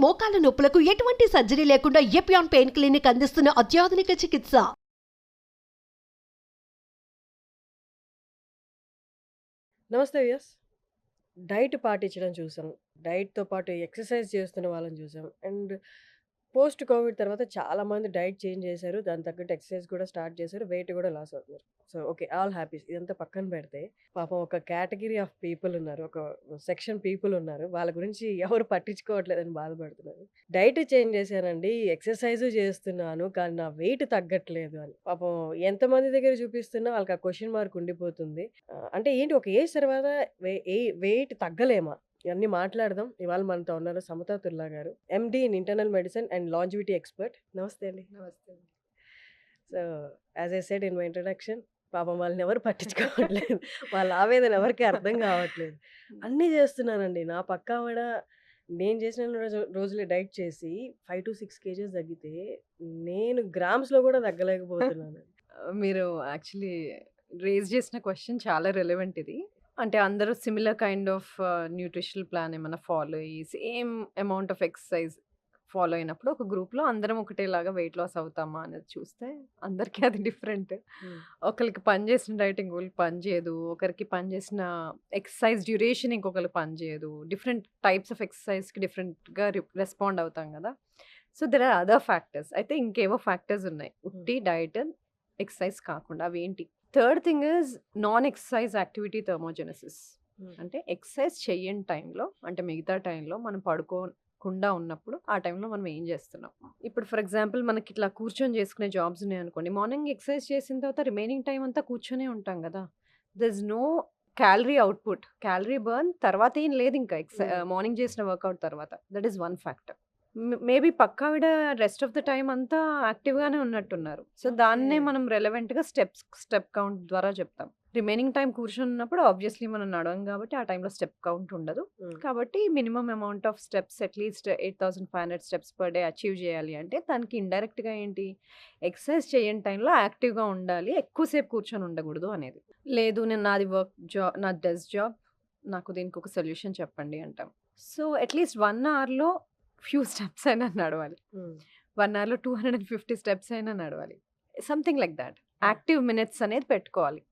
మోకాల నొప్పులకు ఎటువంటి సర్జరీ లేకుండా ఎపియాన్ పెయిన్ క్లినిక్ అందిస్తున్న అత్యాధునిక చికిత్స. నమస్తే వ్యూయర్స్. డైట్ పాటించడం చూసాం. డైట్‌తో పాటు ఎక్సర్సైజ్ చేస్తున్న వాళ్ళని చూసాం. అండ్ పోస్ట్ కోవిడ్ తర్వాత చాలామంది డైట్ చేంజ్ చేశారు. దానికి తగ్గట్టు ఎక్సర్సైజ్ కూడా స్టార్ట్ చేశారు. వెయిట్ కూడా లాస్ అవుతున్నారు. So, okay. All happies. ఇదంతా పక్కన పెడితే పాపం ఒక కేటగరీ ఆఫ్ పీపుల్ ఉన్నారు. ఒక సెక్షన్ పీపుల్ ఉన్నారు. వాళ్ళ గురించి ఎవరు పట్టించుకోవట్లేదని బాధపడుతున్నారు. డైట్ చేంజ్ చేశానండి. ఎక్సర్సైజు చేస్తున్నాను. కానీ నా వెయిట్ తగ్గట్లేదు అని. పాపం ఎంతమంది దగ్గర చూపిస్తున్నా వాళ్ళకి ఆ క్వెషన్ మార్క్ ఉండిపోతుంది. అంటే ఏంటి ఒక ఏజ్ తర్వాత వెయిట్ తగ్గలేమా? ఇవన్నీ మాట్లాడదాం. ఇవాళ మనతో ఉన్నారు సమతా తుల్లా గారు. MD in internal medicine and longevity expert. నమస్తే అండి. నమస్తే. So, as I said in my introduction, పాపం వాళ్ళని ఎవరు పట్టించుకోవట్లేదు. వాళ్ళ ఆవేదన ఎవరికీ అర్థం కావట్లేదు. అన్నీ చేస్తున్నానండి. నా పక్కావిడ నేను చేసిన రోజులే డైట్ చేసి 5-6 కేజీస్ తగ్గితే, నేను గ్రామ్స్‌లో కూడా తగ్గలేకపోతున్నాను. మీరు యాక్చువల్లీ రేజ్ చేసిన క్వెషన్ చాలా రిలవెంట్ ఇది. అంటే అందరూ similar kind of nutritional plan ఏమైనా ఫాలో అయ్యి, same amount of exercise follow అయినప్పుడు ఒక గ్రూప్‌లో అందరం ఒకటేలాగా వెయిట్ లాస్ అవుతామా అనేది చూస్తే అందరికీ అది డిఫరెంట్. ఒకరికి పనిచేసిన డైట్ ఇంకొకరికి పనిచేయదు. ఒకరికి పనిచేసిన ఎక్సర్సైజ్ డ్యూరేషన్ ఇంకొకరికి పనిచేయదు. డిఫరెంట్ టైప్స్ ఆఫ్ ఎక్సర్సైజ్‌కి డిఫరెంట్‌గా రెస్పాండ్ అవుతాం కదా! So, there are other factors. అయితే ఇంకేవో ఫ్యాక్టర్స్ ఉన్నాయి. ఉట్టి డైట్, ఎక్సర్సైజ్ కాకుండా. అవేంటి? Third thing is non exercise activity thermogenesis. అంటే ఎక్సర్సైజ్ చెయ్యని టైంలో, అంటే మిగతా టైంలో మనం పడుకోకుండా ఉన్నప్పుడు ఆ టైంలో మనం ఏం చేస్తున్నాం? ఇప్పుడు ఫర్ ఎగ్జాంపుల్ మనకి ఇట్లా కూర్చొని చేసుకునే జాబ్స్ ఉన్నాయనుకోండి. మార్నింగ్ ఎక్సర్సైజ్ చేసిన తర్వాత రిమైనింగ్ టైం అంతా కూర్చొనే ఉంటాం కదా! There is no calorie output. Calorie burn తర్వాత ఏం లేదు ఇంకా మార్నింగ్ చేసిన వర్కౌట్ తర్వాత. That is one factor. Maybe పక్కావిడ రెస్ట్ ఆఫ్ ద టైమ్ అంతా యాక్టివ్‌గానే ఉన్నట్టున్నారు. సో, దాన్నే మనం రెలెవెంట్‌గా స్టెప్ కౌంట్ ద్వారా చెప్తాం. రిమైనింగ్ టైమ్ కూర్చొనున్నప్పుడు ఆబ్వియస్లీ మనం నడవం కాబట్టి ఆ టైంలో స్టెప్ కౌంట్ ఉండదు. కాబట్టి minimum amount of steps at least 8500 steps per day achieve చేయాలి అంటే దానికి ఇండైరెక్ట్‌గా ఏంటి? ఎక్సర్సైజ్ చేయని టైంలో యాక్టివ్‌గా ఉండాలి. ఎక్కువసేపు కూర్చొని ఉండకూడదు అనేది. లేదు నేను నాది డెస్క్ జాబ్. నాకు దీనికి ఒక సొల్యూషన్ చెప్పండి అంటాం. సో, అట్‌లీస్ట్ 1 అవర్‌లో ఫ్యూ స్టెప్స్ అయినా నడవాలి. 1 అవర్‌లో 250 స్టెప్స్ అయినా నడవాలి. Something like that. Active minutes అనేది పెట్టుకోవాలి.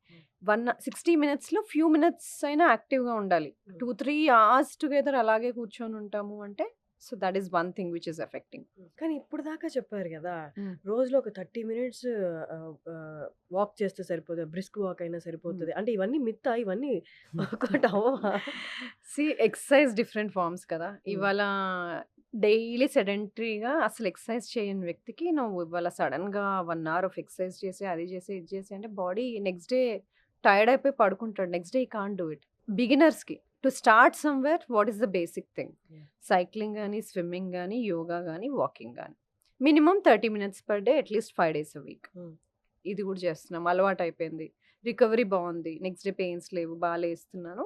60 మినిట్స్‌లో ఫ్యూ మినిట్స్ అయినా యాక్టివ్‌గా ఉండాలి. 2-3 అవర్స్ టుగెదర్ అలాగే కూర్చొని ఉంటాము అంటే so, that is one thing which is affecting. కానీ ఇప్పుడు దాకా చెప్పారు కదా! రోజులో ఒక 30 మినిట్స్ వాక్ చేస్తే సరిపోతది. బ్రిస్క్ వాక్ అయినా సరిపోతది. అంటే ఇవన్నీ మిత్తా? ఇవన్నీ వర్కౌట్ అవ్వవా? సీ ఎక్సర్సైజ్ డిఫరెంట్ ఫార్మ్స్ కదా! ఇవాళ డైలీ సెడెంటరీగా అసలు ఎక్సర్సైజ్ చేయని వ్యక్తికి నువ్వు ఇవాళ సడన్‌గా 1 అవర్ ఆఫ్ ఎక్సర్సైజ్ చేసి, అది చేసి, ఇది చేసి అంటే బాడీ నెక్స్ట్ డే టైర్డ్ అయిపోయి పడుకుంటాడు. Next day he can't do it. బిగినర్స్‌కి to start somewhere what is the basic thing? Cycling గాని, స్విమ్మింగ్ గాని, యోగా గాని, వాకింగ్ గాని. Minimum 30 minutes per day at least 5 days a week. ఇది కూడా చేస్తున్నాం. అలవాటయిపోయింది. రికవరీ బావుంది. నెక్స్ట్ డే పెయిన్స్ లేవు. లేస్తున్నాను.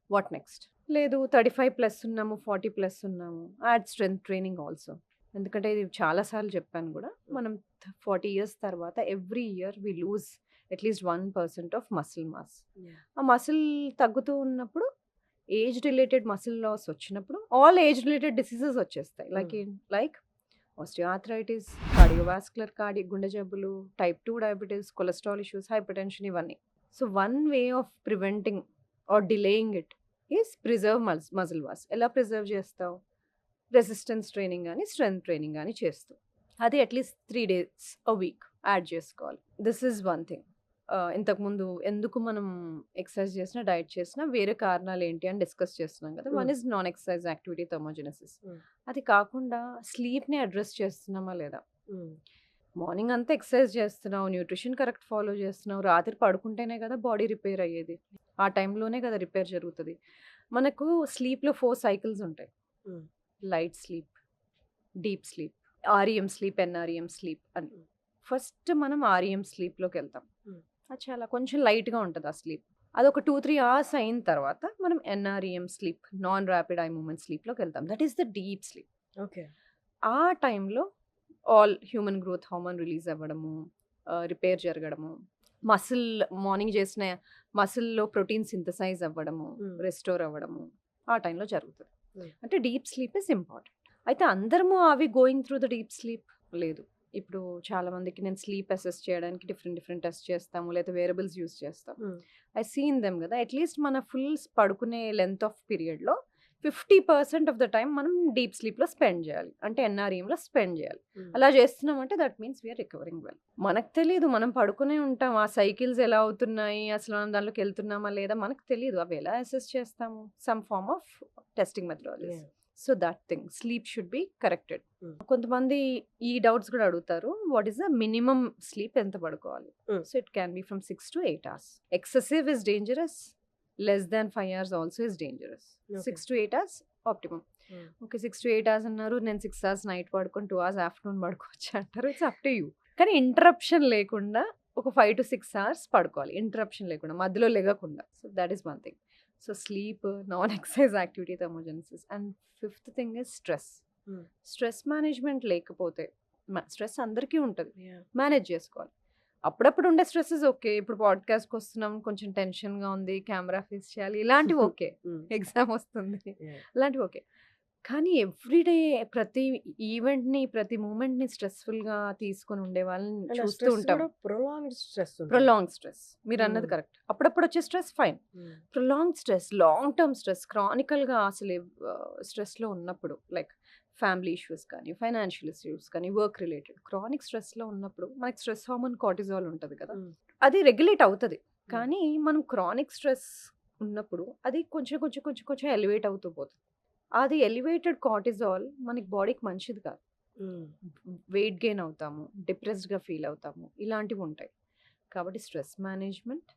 What next? లేదు 35+ ఉన్నాము, 40+ ఉన్నాము. Add strength training also. ఎందుకంటే ఇది చాలా సార్లు చెప్పాను కూడా. మనం 40 ఇయర్స్ తర్వాత every year we lose at least 1% of muscle mass. ఆ మసిల్ తగ్గుతూ ఉన్నప్పుడు ఏజ్ రిలేటెడ్ మసిల్ లాస్ వచ్చినప్పుడు ఆల్ ఏజ్ రిలేటెడ్ డిసీజెస్ వచ్చేస్తాయి. లైక్ ఆస్టియోఆర్థరైటిస్, కార్డియోవాస్కులర్ గుండె జబ్బులు, type 2 diabetes, cholesterol issues, hypertension ఇవన్నీ. So, one way of preventing or delaying it is preserve muscle mass. ఎలా preserve చేస్తావు? రెసిస్టెన్స్ ట్రైనింగ్ గానీ, strength training గానీ చేస్తూ. అది at least 3 days a week add చేసుకోవాలి. This is one thing. ఇంతకుముందు ఎందుకు మనం ఎక్సర్సైజ్ చేసినా, డైట్ చేసినా వేరే కారణాలు ఏంటి అని డిస్కస్ చేస్తున్నాం కదా! One is non exercise activity thermogenesis. అది కాకుండా స్లీప్‌ని అడ్రెస్ చేస్తున్నామా లేదా? మార్నింగ్ అంతా ఎక్సర్సైజ్ చేస్తున్నావు, న్యూట్రిషన్ కరెక్ట్ ఫాలో చేస్తున్నావు. రాత్రి పడుకుంటేనే కదా బాడీ రిపేర్ అయ్యేది. ఆ టైంలోనే కదా రిపేర్ జరుగుతది. మనకు స్లీప్‌లో 4 సైకిల్స్ ఉంటాయి. Light sleep, deep sleep, REM sleep, NREM sleep అని. ఫస్ట్ మనం ఆర్‌ఈఎం స్లీప్‌లోకి వెళ్తాం. అది చాలా కొంచెం లైట్‌గా ఉంటది ఆ స్లీప్. అదొక 2-3 అవర్స్ అయిన తర్వాత మనం NREM sleep, non rapid eye movement స్లీప్‌లోకి వెళ్తాం. That is the deep sleep. Okay. ఆ టైంలో all human growth hormone release అవ్వడము, రిపేర్ జరగడము, మార్నింగ్ చేసిన మసిల్‌లో ప్రోటీన్ సింథసైజ్ అవ్వడము, రెస్టోర్ అవ్వడము ఆ టైంలో జరుగుతది. అంటే డీప్ స్లీప్ ఈస్ ఇంపార్టెంట్. అయితే అందరము అవి going through the deep sleep లేదు. ఇప్పుడు చాలా మందికి నేను స్లీప్ అసెస్ చేయడానికి డిఫరెంట్ టెస్ట్ చేస్తాము, లేదా వేరియబుల్స్ యూస్ చేస్తాము. ఐ సీన్ దెమ్ కదా, అట్లీస్ట్ మన ఫుల్ పడుకునే లెంత్ ఆఫ్ పీరియడ్లో 50% ఆఫ్ ద టైం మనం డీప్ స్లీప్లో స్పెండ్ చేయాలి, అంటే ఎన్ఆర్ఈఎంలో స్పెండ్ చేయాలి. అలా చేస్తున్నామంటే that means we're recovering well. మనకు తెలియదు, మనం పడుకునే ఉంటాం, ఆ సైకిల్స్ ఎలా అవుతున్నాయి, అసలు మనం దాంట్లోకి వెళ్తున్నామా లేదా మనకు తెలియదు. అవి ఎలా అసెస్ చేస్తాము? Some form of testing methodology. So that thing sleep should be corrected. కొంతమంది ఈ డౌట్స్ కూడా అడుగుతారు, what is the minimum sleep ఎంత పడుకోవాలి? So it can be from 6 to 8 hours. Excessive is dangerous, less than 5 hours also is dangerous. 6 to 8 hours optimum. Okay, 6 to 8 hours అన్నారు, నేను 6 hours night పడుకొని 2 hours afternoon పడుకోవచ్చు అంటారు. It's up to you. కానీ interruption లేకుండా ఒక 5 to 6 hours పడుకోవాలి, interruption లేకుండా, మధ్యలో లెగకుండా. So that is one thing. So sleep, non exercise activity, thermogenesis. And fifth thing is stress. Stress management లేకపోతే, స్ట్రెస్ అందరికీ ఉంటుంది, మేనేజ్ చేసుకోవాలి. అప్పుడప్పుడు ఉండే స్ట్రెస్సెస్ ఓకే, ఇప్పుడు పాడ్కాస్ట్కి వస్తున్నాం, కొంచెం టెన్షన్గా ఉంది, కెమెరా ఫేస్ చేయాలి, ఇలాంటివి ఓకే. ఎగ్జామ్ వస్తుంది, అలాంటివి ఓకే. కానీ ఎవ్రీడే ప్రతి ఈవెంట్ని, ప్రతి మూమెంట్ని స్ట్రెస్ఫుల్గా తీసుకొని ఉండే వాళ్ళని చూస్తూ ఉంటాం. ప్రొలాంగ్ స్ట్రెస్, మీరు అన్నది కరెక్ట్. అప్పుడప్పుడు వచ్చే stress fine. Prolong stress, long term stress, క్రానికల్గా అసలు స్ట్రెస్లో ఉన్నప్పుడు, లైక్ ఫ్యామిలీ ఇష్యూస్ కానీ, ఫైనాన్షియల్ ఇష్యూస్ కానీ, వర్క్ రిలేటెడ్ క్రానిక్ స్ట్రెస్లో ఉన్నప్పుడు మనకి స్ట్రెస్ హార్మోన్ కార్టిజాల్ ఉంటుంది కదా, అది రెగ్యులేట్ అవుతుంది. కానీ మనం క్రానిక్ స్ట్రెస్ ఉన్నప్పుడు అది కొంచెం ఎలివేట్ అవుతూ పోతుంది. అది ఎలివేటెడ్ కార్టిజాల్ మనకి బాడీకి మంచిది కాదు. వెయిట్ గెయిన్ అవుతాము, డిప్రెస్డ్గా ఫీల్ అవుతాము, ఇలాంటివి ఉంటాయి. కాబట్టి stress management,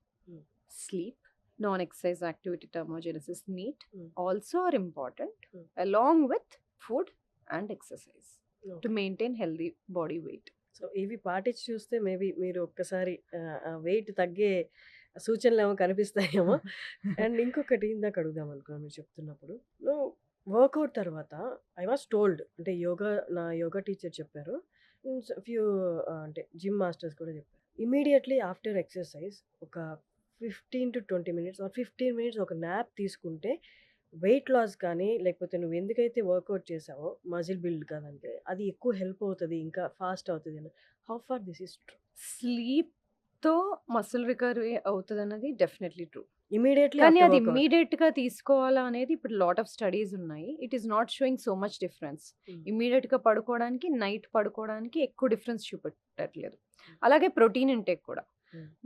sleep, non exercise activity, thermogenesis, NEAT also are important, along with food and exercise to maintain healthy body weight. So ఇవి పాటించి చూస్తే మేబీ మీరు ఒక్కసారి వెయిట్ తగ్గే సూచనలు ఏమో కనిపిస్తాయేమో. అండ్ ఇంకొకటి ఇందాక అడుగుదాం అనుకున్నాను మీరు చెప్తున్నప్పుడు, వర్కౌట్ తర్వాత ఐ వాస్ టోల్డ్, అంటే నా యోగా టీచర్ చెప్పారు, ఫ్యూ అంటే జిమ్ మాస్టర్స్ కూడా చెప్పారు, ఇమీడియట్లీ ఆఫ్టర్ ఎక్సర్సైజ్ ఒక 15 to 20 minutes ఆర్ 15 minutes ఒక న్యాప్ తీసుకుంటే వెయిట్ లాస్ కానీ, లేకపోతే నువ్వు ఎందుకైతే వర్కౌట్ చేసావో మజిల్ బిల్డ్ కాదంటే అది ఎక్కువ హెల్ప్ అవుతుంది, ఇంకా ఫాస్ట్ అవుతుంది అని. How far this is true? స్లీప్తో మసిల్ రికవరీ అవుతుంది అన్నది డెఫినెట్లీ ట్రూ. ఇమీడియట్లీ కానీ అది ఇమీడియట్గా తీసుకోవాలా అనేది ఇప్పుడు లాట్ ఆఫ్ స్టడీస్ ఉన్నాయి. It is not showing so much difference. ఇమీడియట్గా పడుకోవడానికి, నైట్ పడుకోవడానికి ఎక్కువ డిఫరెన్స్ చూపెట్టట్లేదు. అలాగే ప్రోటీన్ ఇంటేక్ కూడా,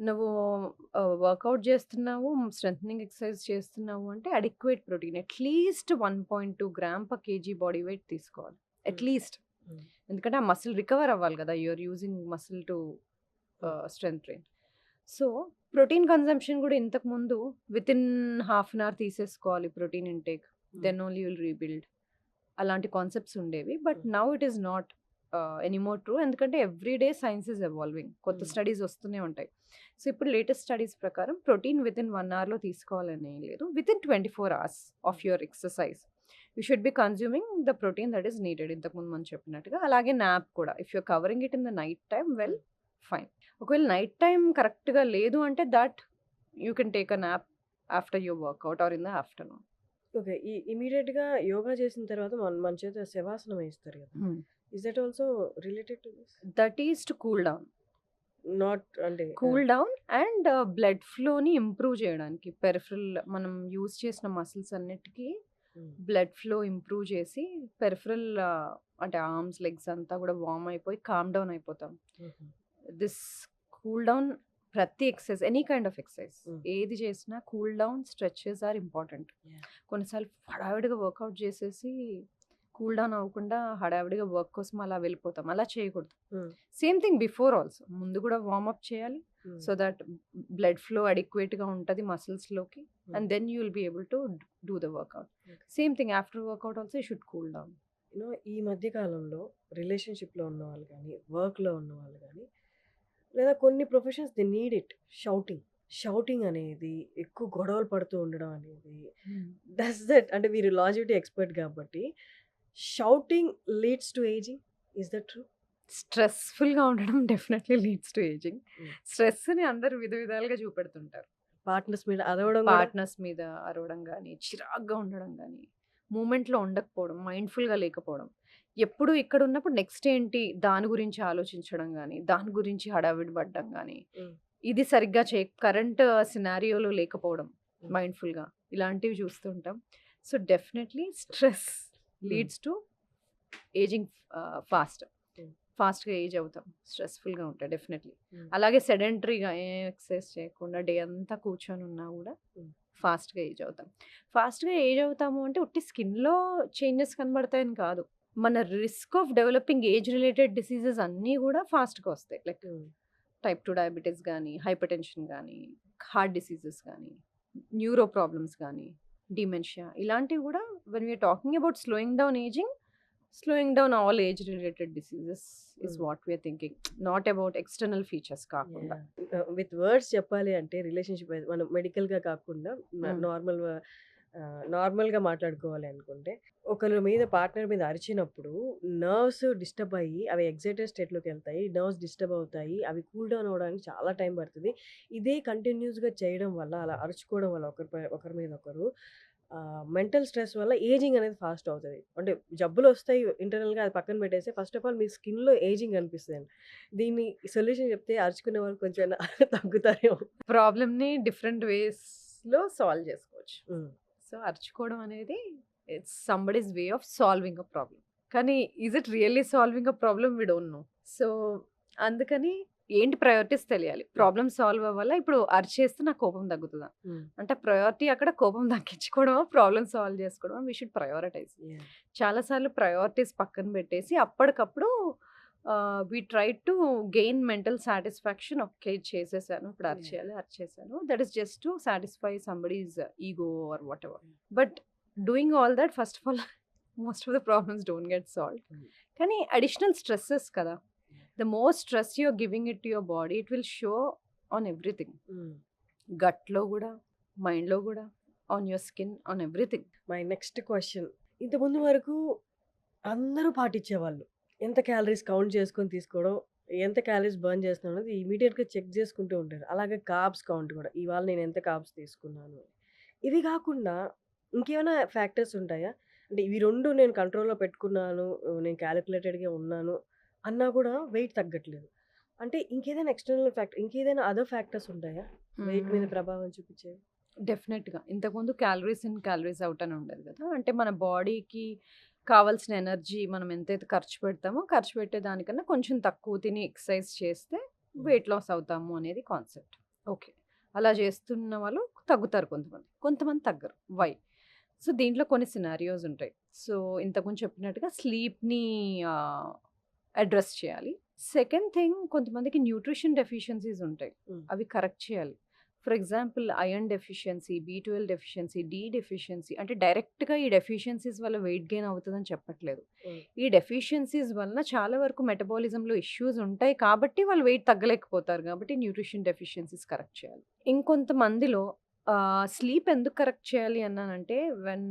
నువ్వు వర్కౌట్ చేస్తున్నావు, స్ట్రెంథనింగ్ ఎక్సర్సైజ్ చేస్తున్నావు అంటే adequate protein, at least 1.2 grams per kg body weight తీసుకోవాలి అట్లీస్ట్. ఎందుకంటే ఆ మసిల్ రికవర్ అవ్వాలి కదా, you're using muscle to strength train. So protein consumption కూడా ఇంతకుముందు within half an hour తీసేసుకోవాలి protein intake, then only will rebuild, అలాంటి concepts ఉండేవి. But now it is not anymore true, ఎందుకంటే ఎవ్రీడే సైన్స్ ఈజ్ ఎవాల్వింగ్, కొత్త studies వస్తూనే ఉంటాయి. So ఇప్పుడు లేటెస్ట్ స్టడీస్ ప్రకారం ప్రోటీన్ విత్ ఇన్ 1 hour తీసుకోవాలని లేదు, within 24 hours of your exercise you should be consuming the protein that is needed, ఇంతకుముందు మనం చెప్పినట్టుగా. అలాగే నాప్ కూడా, if you're covering it in the night time, well fine. ఒకవేళ night time కరెక్ట్గా లేదు అంటే that you can take a nap after your workout or in the afternoon. Okay, ఈ ఇమీడియట్గా యోగా చేసిన తర్వాత మన చేత శవాసనం వేస్తారు కదా, is that also related to this? That is to cool down, not అంటే కూల్ డౌన్ అండ్ బ్లడ్ ఫ్లోని ఇంప్రూవ్ చేయడానికి. పెరిఫరల్ మనం యూజ్ చేసిన మసిల్స్ అన్నిటికీ బ్లడ్ ఫ్లో ఇంప్రూవ్ చేసి పెరిఫరల్ అంటే ఆర్మ్స్, లెగ్స్ అంతా కూడా వార్మ్ అయిపోయి కామ్ డౌన్ అయిపోతాం. దిస్ కూల్ డౌన్ ప్రతి exercise, any kind of exercise ఏది చేసినా cool down, stretches are important. కొన్నిసార్లు హడావిడిగా వర్కౌట్ చేసేసి కూల్ డౌన్ అవ్వకుండా హడావిడిగా వర్క్ కోసం అలా వెళ్ళిపోతాం, అలా చేయకూడదు. సేమ్ థింగ్ బిఫోర్ ఆల్సో, ముందు కూడా వార్మప్ చేయాలి సో దట్ బ్లడ్ ఫ్లో అడిక్వేట్గా ఉంటుంది మసిల్స్లోకి, and then you will be able to do the workout. Same thing after workout also you should cool down. ఈ మధ్య కాలంలో రిలేషన్షిప్లో ఉన్న వాళ్ళు కానీ, వర్క్లో ఉన్న వాళ్ళు కానీ, లేదా కొన్ని professions they need it, shouting అనేది, ఎక్కువ గొడవలు పడుతూ ఉండడం అనేది, డస్ దట్, అంటే మీరు లాజిటీ ఎక్స్పర్ట్ కాబట్టి, shouting leads to ageing, is that true? స్ట్రెస్ఫుల్గా ఉండడం డెఫినెట్లీ లీడ్స్ టు ఏజింగ్. స్ట్రెస్ని అందరూ విధాలుగా చూపెడుతుంటారు. పార్ట్నర్స్ మీద అరవడం కానీ, చిరాగ్గా ఉండడం కానీ, మూమెంట్లో ఉండకపోవడం, మైండ్ఫుల్గా లేకపోవడం. ఎప్పుడు ఇక్కడ ఉన్నప్పుడు నెక్స్ట్ ఏంటి దాని గురించి ఆలోచించడం గానీ, దాని గురించి హడావిడి పడడం గానీ, హ్మ్. ఇది సరిగ్గా కరెంట్ సినారియోలో లేకపోవడం హ్మ్. మైండ్‌ఫుల్‌గా ఇలాంటివి చూస్తుంటాం. సో, డెఫినెట్‌లీ స్ట్రెస్ హ్మ్. Leads to ageing fast. హ్మ్. ఫాస్ట్‌గా ఏజ్ అవుతాం. స్ట్రెస్‌ఫుల్‌గా ఉంటాయి డెఫినెట్‌లీ. హ్మ్. అలాగే సెడెంటరీగా ఏం ఎక్సర్సైజ్ చేయకుండా డే అంతా కూర్చొని ఉన్నా గూడా హ్మ్. ఫాస్ట్‌గా ఏజ్ అవుతాం. ఫాస్ట్‌గా ఏజ్ అవుతాము అంటే ఉట్టి స్కిన్‌లో చేంజెస్ కనబడతాయని కాదు. మన risk of developing age related diseases అన్నీ గూడా ఫాస్ట్‌గా వస్తాయి. Like hmm. టైప్ 2 డయాబెటిస్ గానీ, హైపర్‌టెన్షన్ గానీ, హార్ట్ డిసీజెస్ గానీ, న్యూరో ప్రాబ్లమ్స్ గానీ, డిమెన్షియా ఇలాంటివి గూడా when we are talking about slowing down all age related diseases is hmm. What we are thinking. Not about external features కాకుండా. With words చెప్పాలి అంటే relationship మనం మెడికల్‌గా కాకుండా హ్మ్. నార్మల్‌గా మాట్లాడుకోవాలి అనుకుంటే, ఒకళ్ళ మీద పార్ట్నర్ మీద అరిచినప్పుడు నర్వ్స్ డిస్టర్బ్ అయ్యి అవి ఎక్సైటెడ్ స్టేట్‌లోకెళ్తాయి. నర్వ్స్ డిస్టర్బ్ అవుతాయి. అవి కూల్ డౌన్ అవ్వడానికి చాలా టైం పడతది. ఇదే కంటిన్యూస్‌గా చేయడం వల్ల అలా అరుచుకోవడం వల్ల ఒకరి మీద ఒకరు మెంటల్ స్ట్రెస్ వల్ల ఏజింగ్ అనేది ఫాస్ట్ అవుతది. అంటే జబ్బులొస్తాయి ఇంటర్నల్‌గా అది పక్కన పెట్టేస్తే ఫస్ట్ ఆఫ్ ఆల్ మీ స్కిన్‌లో ఏజింగ్ కనిపిస్తదండి. దీన్ని సొల్యూషన్ చెప్తే అరుచుకునే వాళ్ళు కొంచెం తగ్గుతారేమో. ప్రాబ్లమ్‌ని డిఫరెంట్ వేస్‌లో సాల్వ్ చేసుకోవచ్చు. హ్మ్. సో, అరుచుకోవడం అనేది it's somebody's way of solving a problem. కానీ is it really solving a problem? We don't know. So, అందుకని ఏంటి ప్రయారిటీస్ తెలియాలి. ప్రాబ్లమ్ సాల్వ్ అవ్వాలా? ఇప్పుడు అరిచేస్తే నాకు కోపం తగ్గుతదా? హ్మ్. అంటే ప్రయారిటీ అక్కడ కోపం తగ్గించుకోవడమా? ప్రాబ్లమ్ సాల్వ్ చేసుకోవడమా? We should prioritise. యాహ్! చాలా సార్లు ప్రయారిటీస్ పక్కన పెట్టేసి అప్పటికప్పుడు we try to gain mental satisfaction. Okay. ఇది చేసేసాను. ఇప్పుడు యాహ్! అరిచేయాలి. అరిచేసాను. That is just to satisfy somebody's ego or whatever. But doing all that first of all most of the problems don't get solved. Hmm. కానీ additional stresses కదా! The more stress you are giving it to your body it will show on everything. హ్మ్. గట్‌లో గూడా, మైండ్‌లో గూడా, on your skin, on everything. My next question. ఇంతకుముందు వరకు అందరూ పాటించేవాళ్ళు. ఎంత క్యాలరీస్ కౌంట్ చేసుకొని తీసుకోవడం, ఎంత క్యాలరీస్ బర్న్ చేస్తున్నాం అనేది ఇమ్మీడియేట్‌గా చెక్ చేసుకుంటూ ఉంటారు. అలాగే కార్బ్స్ కౌంట్ కూడా. ఇవాళ నేను ఎంత కార్బ్స్ తీసుకున్నాను. ఇవి కాకుండా ఇంకేమైనా ఫ్యాక్టర్స్ ఉంటాయా? అంటే ఇవి 2 నేను కంట్రోల్‌లో పెట్టుకున్నాను. నేను కాలిక్యులేటెడ్‌గా ఉన్నాను అన్నా కూడా వెయిట్ తగ్గట్లేదు. అంటే ఇంకేదైనా ఎక్స్‌టర్నల్ ఫ్యాక్టర్ ఇంకేదైనా అదర్ ఫ్యాక్టర్స్ ఉంటాయా? వెయిట్ మీద ప్రభావం చూపించేవి? డెఫినెట్‌గా. ఇంతకుముందు క్యాలరీస్ ఇన్, క్యాలరీస్ ఔట్ అని ఉండేది కదా! అంటే మన బాడీకి కావాల్సిన ఎనర్జీ మనం ఎంతైతే ఖర్చు పెడతామో, ఖర్చు పెట్టే దానికన్నా కొంచెం తక్కువ తిని ఎక్సర్సైజ్ చేస్తే వెయిట్ లాస్ అవుతాము అనేది కాన్సెప్ట్. ఓకే. అలా చేస్తున్న వాళ్ళు తగ్గుతారు కొంతమంది. కొంతమంది తగ్గరు. వై? సో, దీంట్లో కొన్ని సినారియోస్ ఉంటాయి. సో, ఇంతకుముందు చెప్పినట్టుగా స్లీప్‌ని ఆహ్, అడ్రెస్ చేయాలి. సెకండ్ థింగ్ కొంతమందికి న్యూట్రిషన్ డెఫిషియన్సీస్ ఉంటాయి. హ్మ్. అవి కరెక్ట్ చేయాలి. ఫర్ ఎగ్జాంపుల్ ఐరన్ డెఫిషియన్సీ, బి12 డెఫిషియన్సీ, డి డెఫిషియన్సీ అంటే డైరెక్ట్‌గా ఈ డెఫిషియన్సీస్ వల్ల వెయిట్ గెయిన్ అవుతదని చెప్పట్లేదు. హ్మ్. ఈ డెఫిషియన్సీస్ వలన చాలా వరకు మెటబాలిజంలో ఇష్యూస్ ఉంటాయి కాబట్టి వాళ్ళు వెయిట్ తగ్గలేకపోతారు కాబట్టి న్యూట్రిషన్ డెఫిషియన్సీస్ కరెక్ట్ చేయాలి. ఇంకొంతమందిలో స్లీప్ ఎందుకు కరెక్ట్ చేయాలి అన్నానంటే వెన్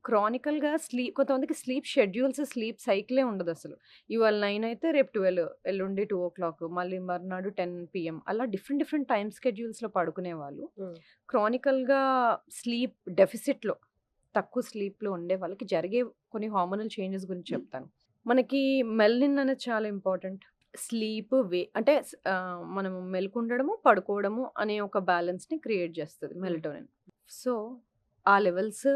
క్రానికల్‌గా కొంతమందికి స్లీప్ షెడ్యూల్స్, స్లీప్ సైకిలే ఉండదసలు. ఇవాళ 9 అయితే రేపు 12, ఎల్లుండి 2:00 మళ్ళీ మర్నాడు 10 పీఎం అలా డిఫరెంట్ డిఫరెంట్ టైమ్ స్కెడ్యూల్స్‌లో పడుకునేవాళ్ళు. హ్మ్. క్రానికల్‌గా స్లీప్ డెఫిసిట్‌లో తక్కువ స్లీప్‌లో ఉండే వాళ్ళకి జరిగే కొన్ని హార్మోనల్ చేంజెస్ గురించి చెప్తాను. మనకి మెలనిన్ అనేది చాలా ఇంపార్టెంట్. స్లీప్ అంటే మనము మెలుకుండడము, పడుకోవడము అనే ఒక బ్యాలెన్స్‌ని క్రియేట్ చేస్తది మెలటోనిన్. సో, ఆ లెవెల్స్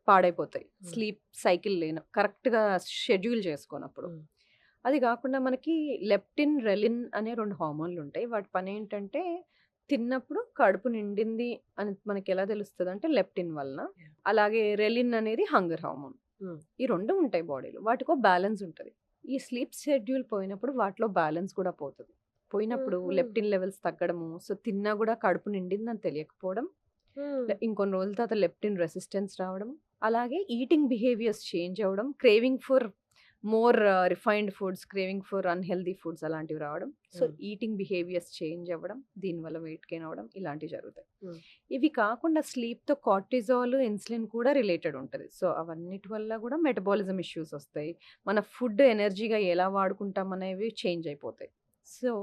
పాడైపోతాయి. స్లీప్ సైకిల్ కరెక్ట్‌గా షెడ్యూల్ చేసుకోనప్పుడు. హ్మ్. అది కాకుండా మనకి లెప్టిన్, రెలిన్ అనే 2 హార్మోన్‌లుంటాయి. వాటి పనేంటంటే తిన్నప్పుడు కడుపు నిండింది అని మనకెలా తెలుస్తదంటే లెప్టిన్ వలన. యాహ్! అలాగే రెలిన్ అనేది హంగర్ హార్మోన్. హ్మ్. ఈ 2 ఉంటాయి బాడీలో. వాటికో బ్యాలెన్స్ ఉంటది. ఈ స్లీప్ షెడ్యూల్ పోయినప్పుడు వాటిలో బ్యాలెన్స్ కూడా పోతది. పోయినప్పుడు హుహు. లెప్టిన్ లెవెల్స్ తగ్గడము, సో తిన్నా గూడా కడుపు నిండిందని తెలియకపోవడం, హ్మ్. ఇంకొన్ని రోజుల తర్వాత లెప్టిన్ రెసిస్టెన్స్ రావడం, అలాగే ఈటింగ్ బిహేవియర్స్ చేంజ్ అవ్వడం, craving for more refined foods, craving for unhealthy foods అలాంటివి రావడం. సో, హ్మ్. ఈటింగ్ బిహేవియర్స్ చేంజ్ అవ్వడం, దీనివల్ల వెయిట్ గెయిన్ అవ్వడం ఇలాంటివి జరుగుతాయి. హ్మ్. ఇవి కాకుండా స్లీప్‌తో కార్టిజాల్, ఇన్సులిన్ కూడా రిలేటెడ్ ఉంటది. సో, అవన్నిటి వల్ల కూడా మెటబాలిజం ఇష్యూస్ వస్తాయి. మన ఫుడ్ ఎనర్జీగా ఎలా వాడుకుంటాం అనేవి చేంజ్ అయిపోతాయి. సో,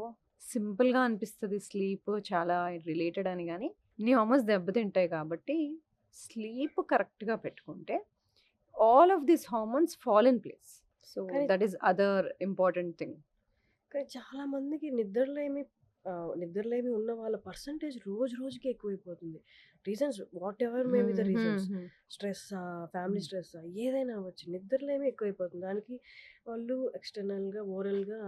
సింపుల్‌గా అనిపిస్తది స్లీప్ చాలా రిలేటెడ్ అని గాని, ఇన్ని హార్మోన్స్ దెబ్బతింటాయి కాబట్టి స్లీప్ కరెక్ట్‌గా పెట్టుకుంటే all of these hormones fall in place. So కానీ that is other important thing. కానీ చాలా మందికి నిద్రలేమి ఉన్న వాళ్ళ పర్సంటేజ్ రోజు రోజుకి ఎక్కువైపోతుంది. Reasons whatever may be the reasons. స్ట్రెస్సా, ఫ్యామిలీ స్ట్రెస్సా ఏదైనా అవ్వచ్చు. నిద్రలేమి ఎక్కువైపోతుంది. దానికి వాళ్ళు ఎక్స్టర్నల్‌గా, ఓరల్‌గా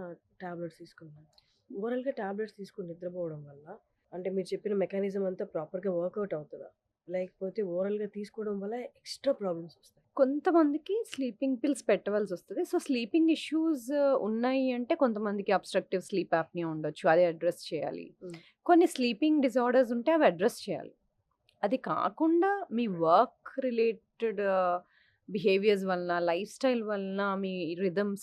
టాబ్లెట్స్ తీసుకుంటున్నారు. ఓరల్‌గా టాబ్లెట్స్ తీసుకొని నిద్రపోవడం వల్ల అంటే మీరు చెప్పిన మెకానిజం అంతా ప్రాపర్‌గా వర్కౌట్ అవుతదా? లేకపోతే ఓరల్‌గా తీసుకోవడం వల్ల ఎక్స్‌ట్రా ప్రాబ్లమ్స్ వస్తాయి? కొంతమందికి స్లీపింగ్ పిల్స్ పెట్టవలసి వస్తుంది. సో స్లీపింగ్ ఇష్యూస్ ఉన్నాయి అంటే కొంతమందికి అబ్స్ట్రక్టివ్ స్లీప్ యాప్నియా ఉండొచ్చు, అది అడ్రస్ చేయాలి. కొన్ని స్లీపింగ్ డిజార్డర్స్ ఉంటే అవి అడ్రస్ చేయాలి. అది కాకుండా మీ వర్క్ రిలేటెడ్ బిహేవియర్స్ వలన, లైఫ్ స్టైల్ వలన, మీ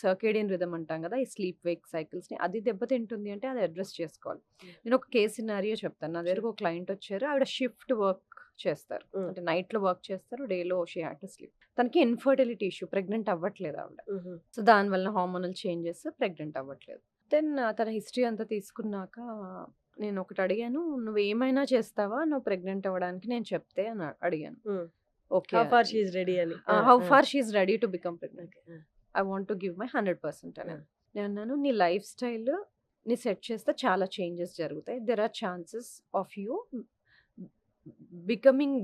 సర్కేడియన్ రిథమ్ అంటాం కదా, ఈ స్లీప్ వేక్ సైకిల్స్ని అది దెబ్బతింటుంది అంటే అది అడ్రస్ చేసుకోవాలి. నేను ఒక కేస్ సినారియో చెప్తాను. నా దగ్గరకు ఒక క్లయింట్ వచ్చారు. ఆవిడ షిఫ్ట్ వర్క్ చేస్తారు, అంటే నైట్లో వర్క్ చేస్తారు, డేలో షీ హ్యాడ్ టు స్లీప్. తనకి ఇన్ఫర్టిలిటీ ఇష్యూ, ప్రెగ్నెంట్ అవ్వట్లేదు ఆవిడ. సో దానివల్ల హార్మోనల్ చేంజెస్, ప్రెగ్నెంట్ అవ్వట్లేదు. దెన్ తన హిస్టరీ అంతా తీసుకున్నాక నేను ఒకటి అడిగాను, నువ్వు ఏమైనా చేస్తావా నువ్వు ప్రెగ్నెంట్ అవ్వడానికి నేను చెప్తే అని అడిగాను. Okay, how far she is ready అని. How far she is ready to become pregnant. I want to give my 100% అని నేను అన్నాను. నీ లైఫ్ స్టైల్ నీ సెట్ చేస్తే చాలా చేంజెస్ జరుగుతాయి. There are chances of you becoming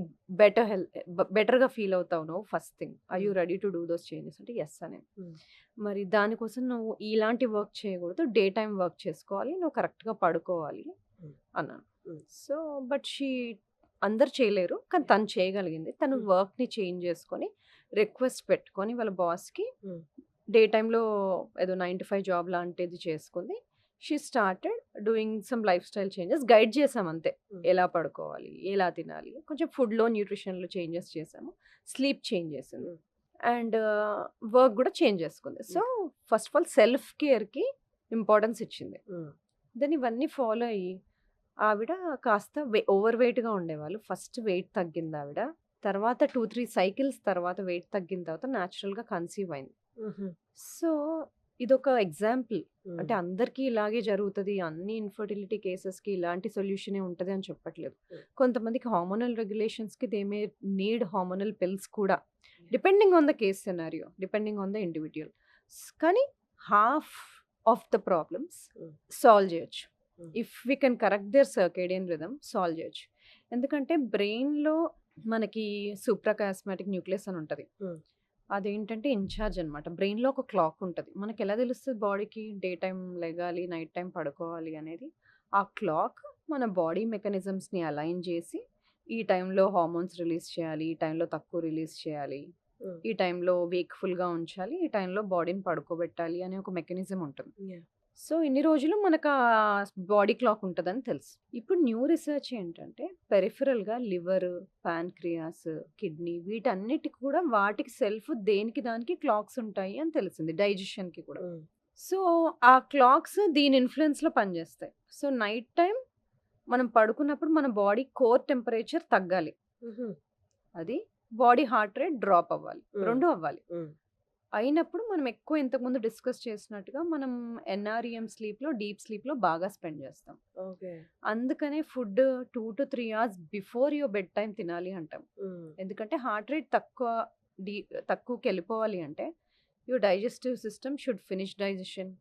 బెటర్గా ఫీల్ అవుతావు నువ్వు. First thing, are you ready to do those changes అంటే ఎస్ అని. మరి దానికోసం నువ్వు ఇలాంటి వర్క్ చేయకూడదు, డే టైం వర్క్ చేసుకోవాలి, నువ్వు కరెక్ట్గా పడుకోవాలి అన్నాను. సో బట్ షీ అందరు చేయలేరు, కానీ తను చేయగలిగింది. తను వర్క్ని చేంజ్ చేసుకొని రిక్వెస్ట్ పెట్టుకొని వాళ్ళ బాస్కి డే టైంలో ఏదో 9 to 5 జాబ్ లాంటిది చేసుకుంది. She started doing some life style changes. Guide చేసాం అంతే, ఎలా పడుకోవాలి, ఎలా తినాలి, కొంచెం ఫుడ్లో న్యూట్రిషన్లో చేంజెస్ చేసాము, స్లీప్ చేంజ్ చేసింది, అండ్ వర్క్ కూడా చేంజ్ చేసుకుంది. So first of all self కేర్కి ఇంపార్టెన్స్ ఇచ్చింది. దెన్ ఇవన్నీ ఫాలో అయ్యి ఆవిడ కాస్త ఓవర్ వెయిట్గా ఉండేవాళ్ళు, ఫస్ట్ వెయిట్ తగ్గింది ఆవిడ. తర్వాత 2-3 సైకిల్స్ తర్వాత వెయిట్ తగ్గిన తర్వాత న్యాచురల్గా కన్సీవ్ అయింది. సో ఇదొక ఎగ్జాంపుల్. అంటే అందరికీ ఇలాగే జరుగుతుంది, అన్ని ఇన్ఫర్టిలిటీ కేసెస్కి ఇలాంటి సొల్యూషనే ఉంటుంది అని చెప్పట్లేదు. కొంతమందికి హార్మోనల్ రెగ్యులేషన్స్కి they may need hormonal pills కూడా, depending on the case scenario, depending on the individual. కానీ half of the problems solve చేయొచ్చు if we can correct their circadian rhythm. Solve చేయొచ్చు. ఎందుకంటే బ్రెయిన్లో మనకి సూప్రాకాస్మాటిక్ న్యూక్లియస్ అని ఉంటుంది. అదేంటంటే ఇన్ఛార్జ్ అనమాట. బ్రెయిన్లో ఒక క్లాక్ ఉంటుంది. మనకి ఎలా తెలుస్తుంది బాడీకి డే టైం లెగాలి, నైట్ టైం పడుకోవాలి అనేది? ఆ క్లాక్ మన బాడీ మెకానిజమ్స్ని అలైన్ చేసి ఈ టైంలో హార్మోన్స్ రిలీజ్ చేయాలి, ఈ టైంలో తక్కువ రిలీజ్ చేయాలి, ఈ టైంలో వేక్ఫుల్గా ఉంచాలి, ఈ టైంలో బాడీని పడుకోబెట్టాలి అనే ఒక మెకానిజం ఉంటుంది. సో ఇన్ని రోజులు మనకు ఆ బాడీ క్లాక్ ఉంటుందని తెలుసు. ఇప్పుడు న్యూ రీసెర్చ్ ఏంటంటే పెరిఫరల్గా లివర్, ప్యాన్క్రియాస్, కిడ్నీ వీటన్నిటికి కూడా వాటికి సెల్ఫ్ దేనికి దానికి క్లాక్స్ ఉంటాయి అని తెలిసింది, డైజెషన్కి కూడా. సో ఆ క్లాక్స్ దీని ఇన్ఫ్లుయెన్స్లో పనిచేస్తాయి. సో నైట్ టైం మనం పడుకున్నప్పుడు మన బాడీ కోర్ టెంపరేచర్ తగ్గాలి, అది బాడీ హార్ట్ రేట్ డ్రాప్ అవ్వాలి, రెండు అవ్వాలి. అయినప్పుడు మనం ఎక్కువ ఇంతకుముందు డిస్కస్ చేసినట్టుగా మనం ఎన్ఆర్ఈఎం స్లీప్లో, డీప్ స్లీప్లో బాగా స్పెండ్ చేస్తాం. అందుకనే food 2 to 3 hours before your bed time తినాలి అంటాం. ఎందుకంటే హార్ట్ రేట్ తక్కువకి వెళ్ళిపోవాలి అంటే your digestive system should finish digestion.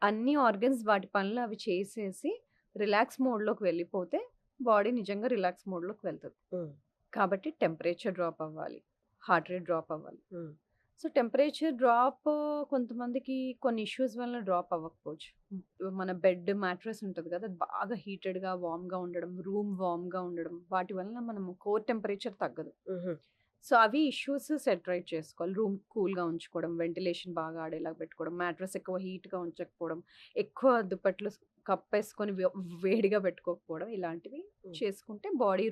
అన్ని ఆర్గన్స్ వాటి పనులు అవి చేసేసి రిలాక్స్ మోడ్లోకి వెళ్ళిపోతే బాడీ నిజంగా రిలాక్స్ మోడ్లోకి వెళ్తుంది. కాబట్టి టెంపరేచర్ డ్రాప్ అవ్వాలి, హార్ట్ రేట్ డ్రాప్ అవ్వాలి. సో టెంపరేచర్ డ్రాప్ కొంతమందికి కొన్ని ఇష్యూస్ వల్ల డ్రాప్ అవ్వకపోవచ్చు. మన బెడ్ మ్యాట్రెస్ ఉంటుంది కదా, అది బాగా హీటెడ్గా వామ్గా ఉండడం, రూమ్ వామ్గా ఉండడం, వాటి వల్ల మనం కోర్ టెంపరేచర్ తగ్గదు. సో అవి ఇష్యూస్ సెట్ రైట్ చేసుకోవాలి. రూమ్ కూల్గా ఉంచుకోవడం, వెంటిలేషన్ బాగా ఆడేలాగా పెట్టుకోవడం, మ్యాట్రెస్ ఎక్కువ హీట్గా ఉంచకపోవడం, ఎక్కువ దుప్పట్లు కప్పేసుకొని వేడిగా పెట్టుకోకపోవడం, ఇలాంటివి చేసుకుంటే బాడీ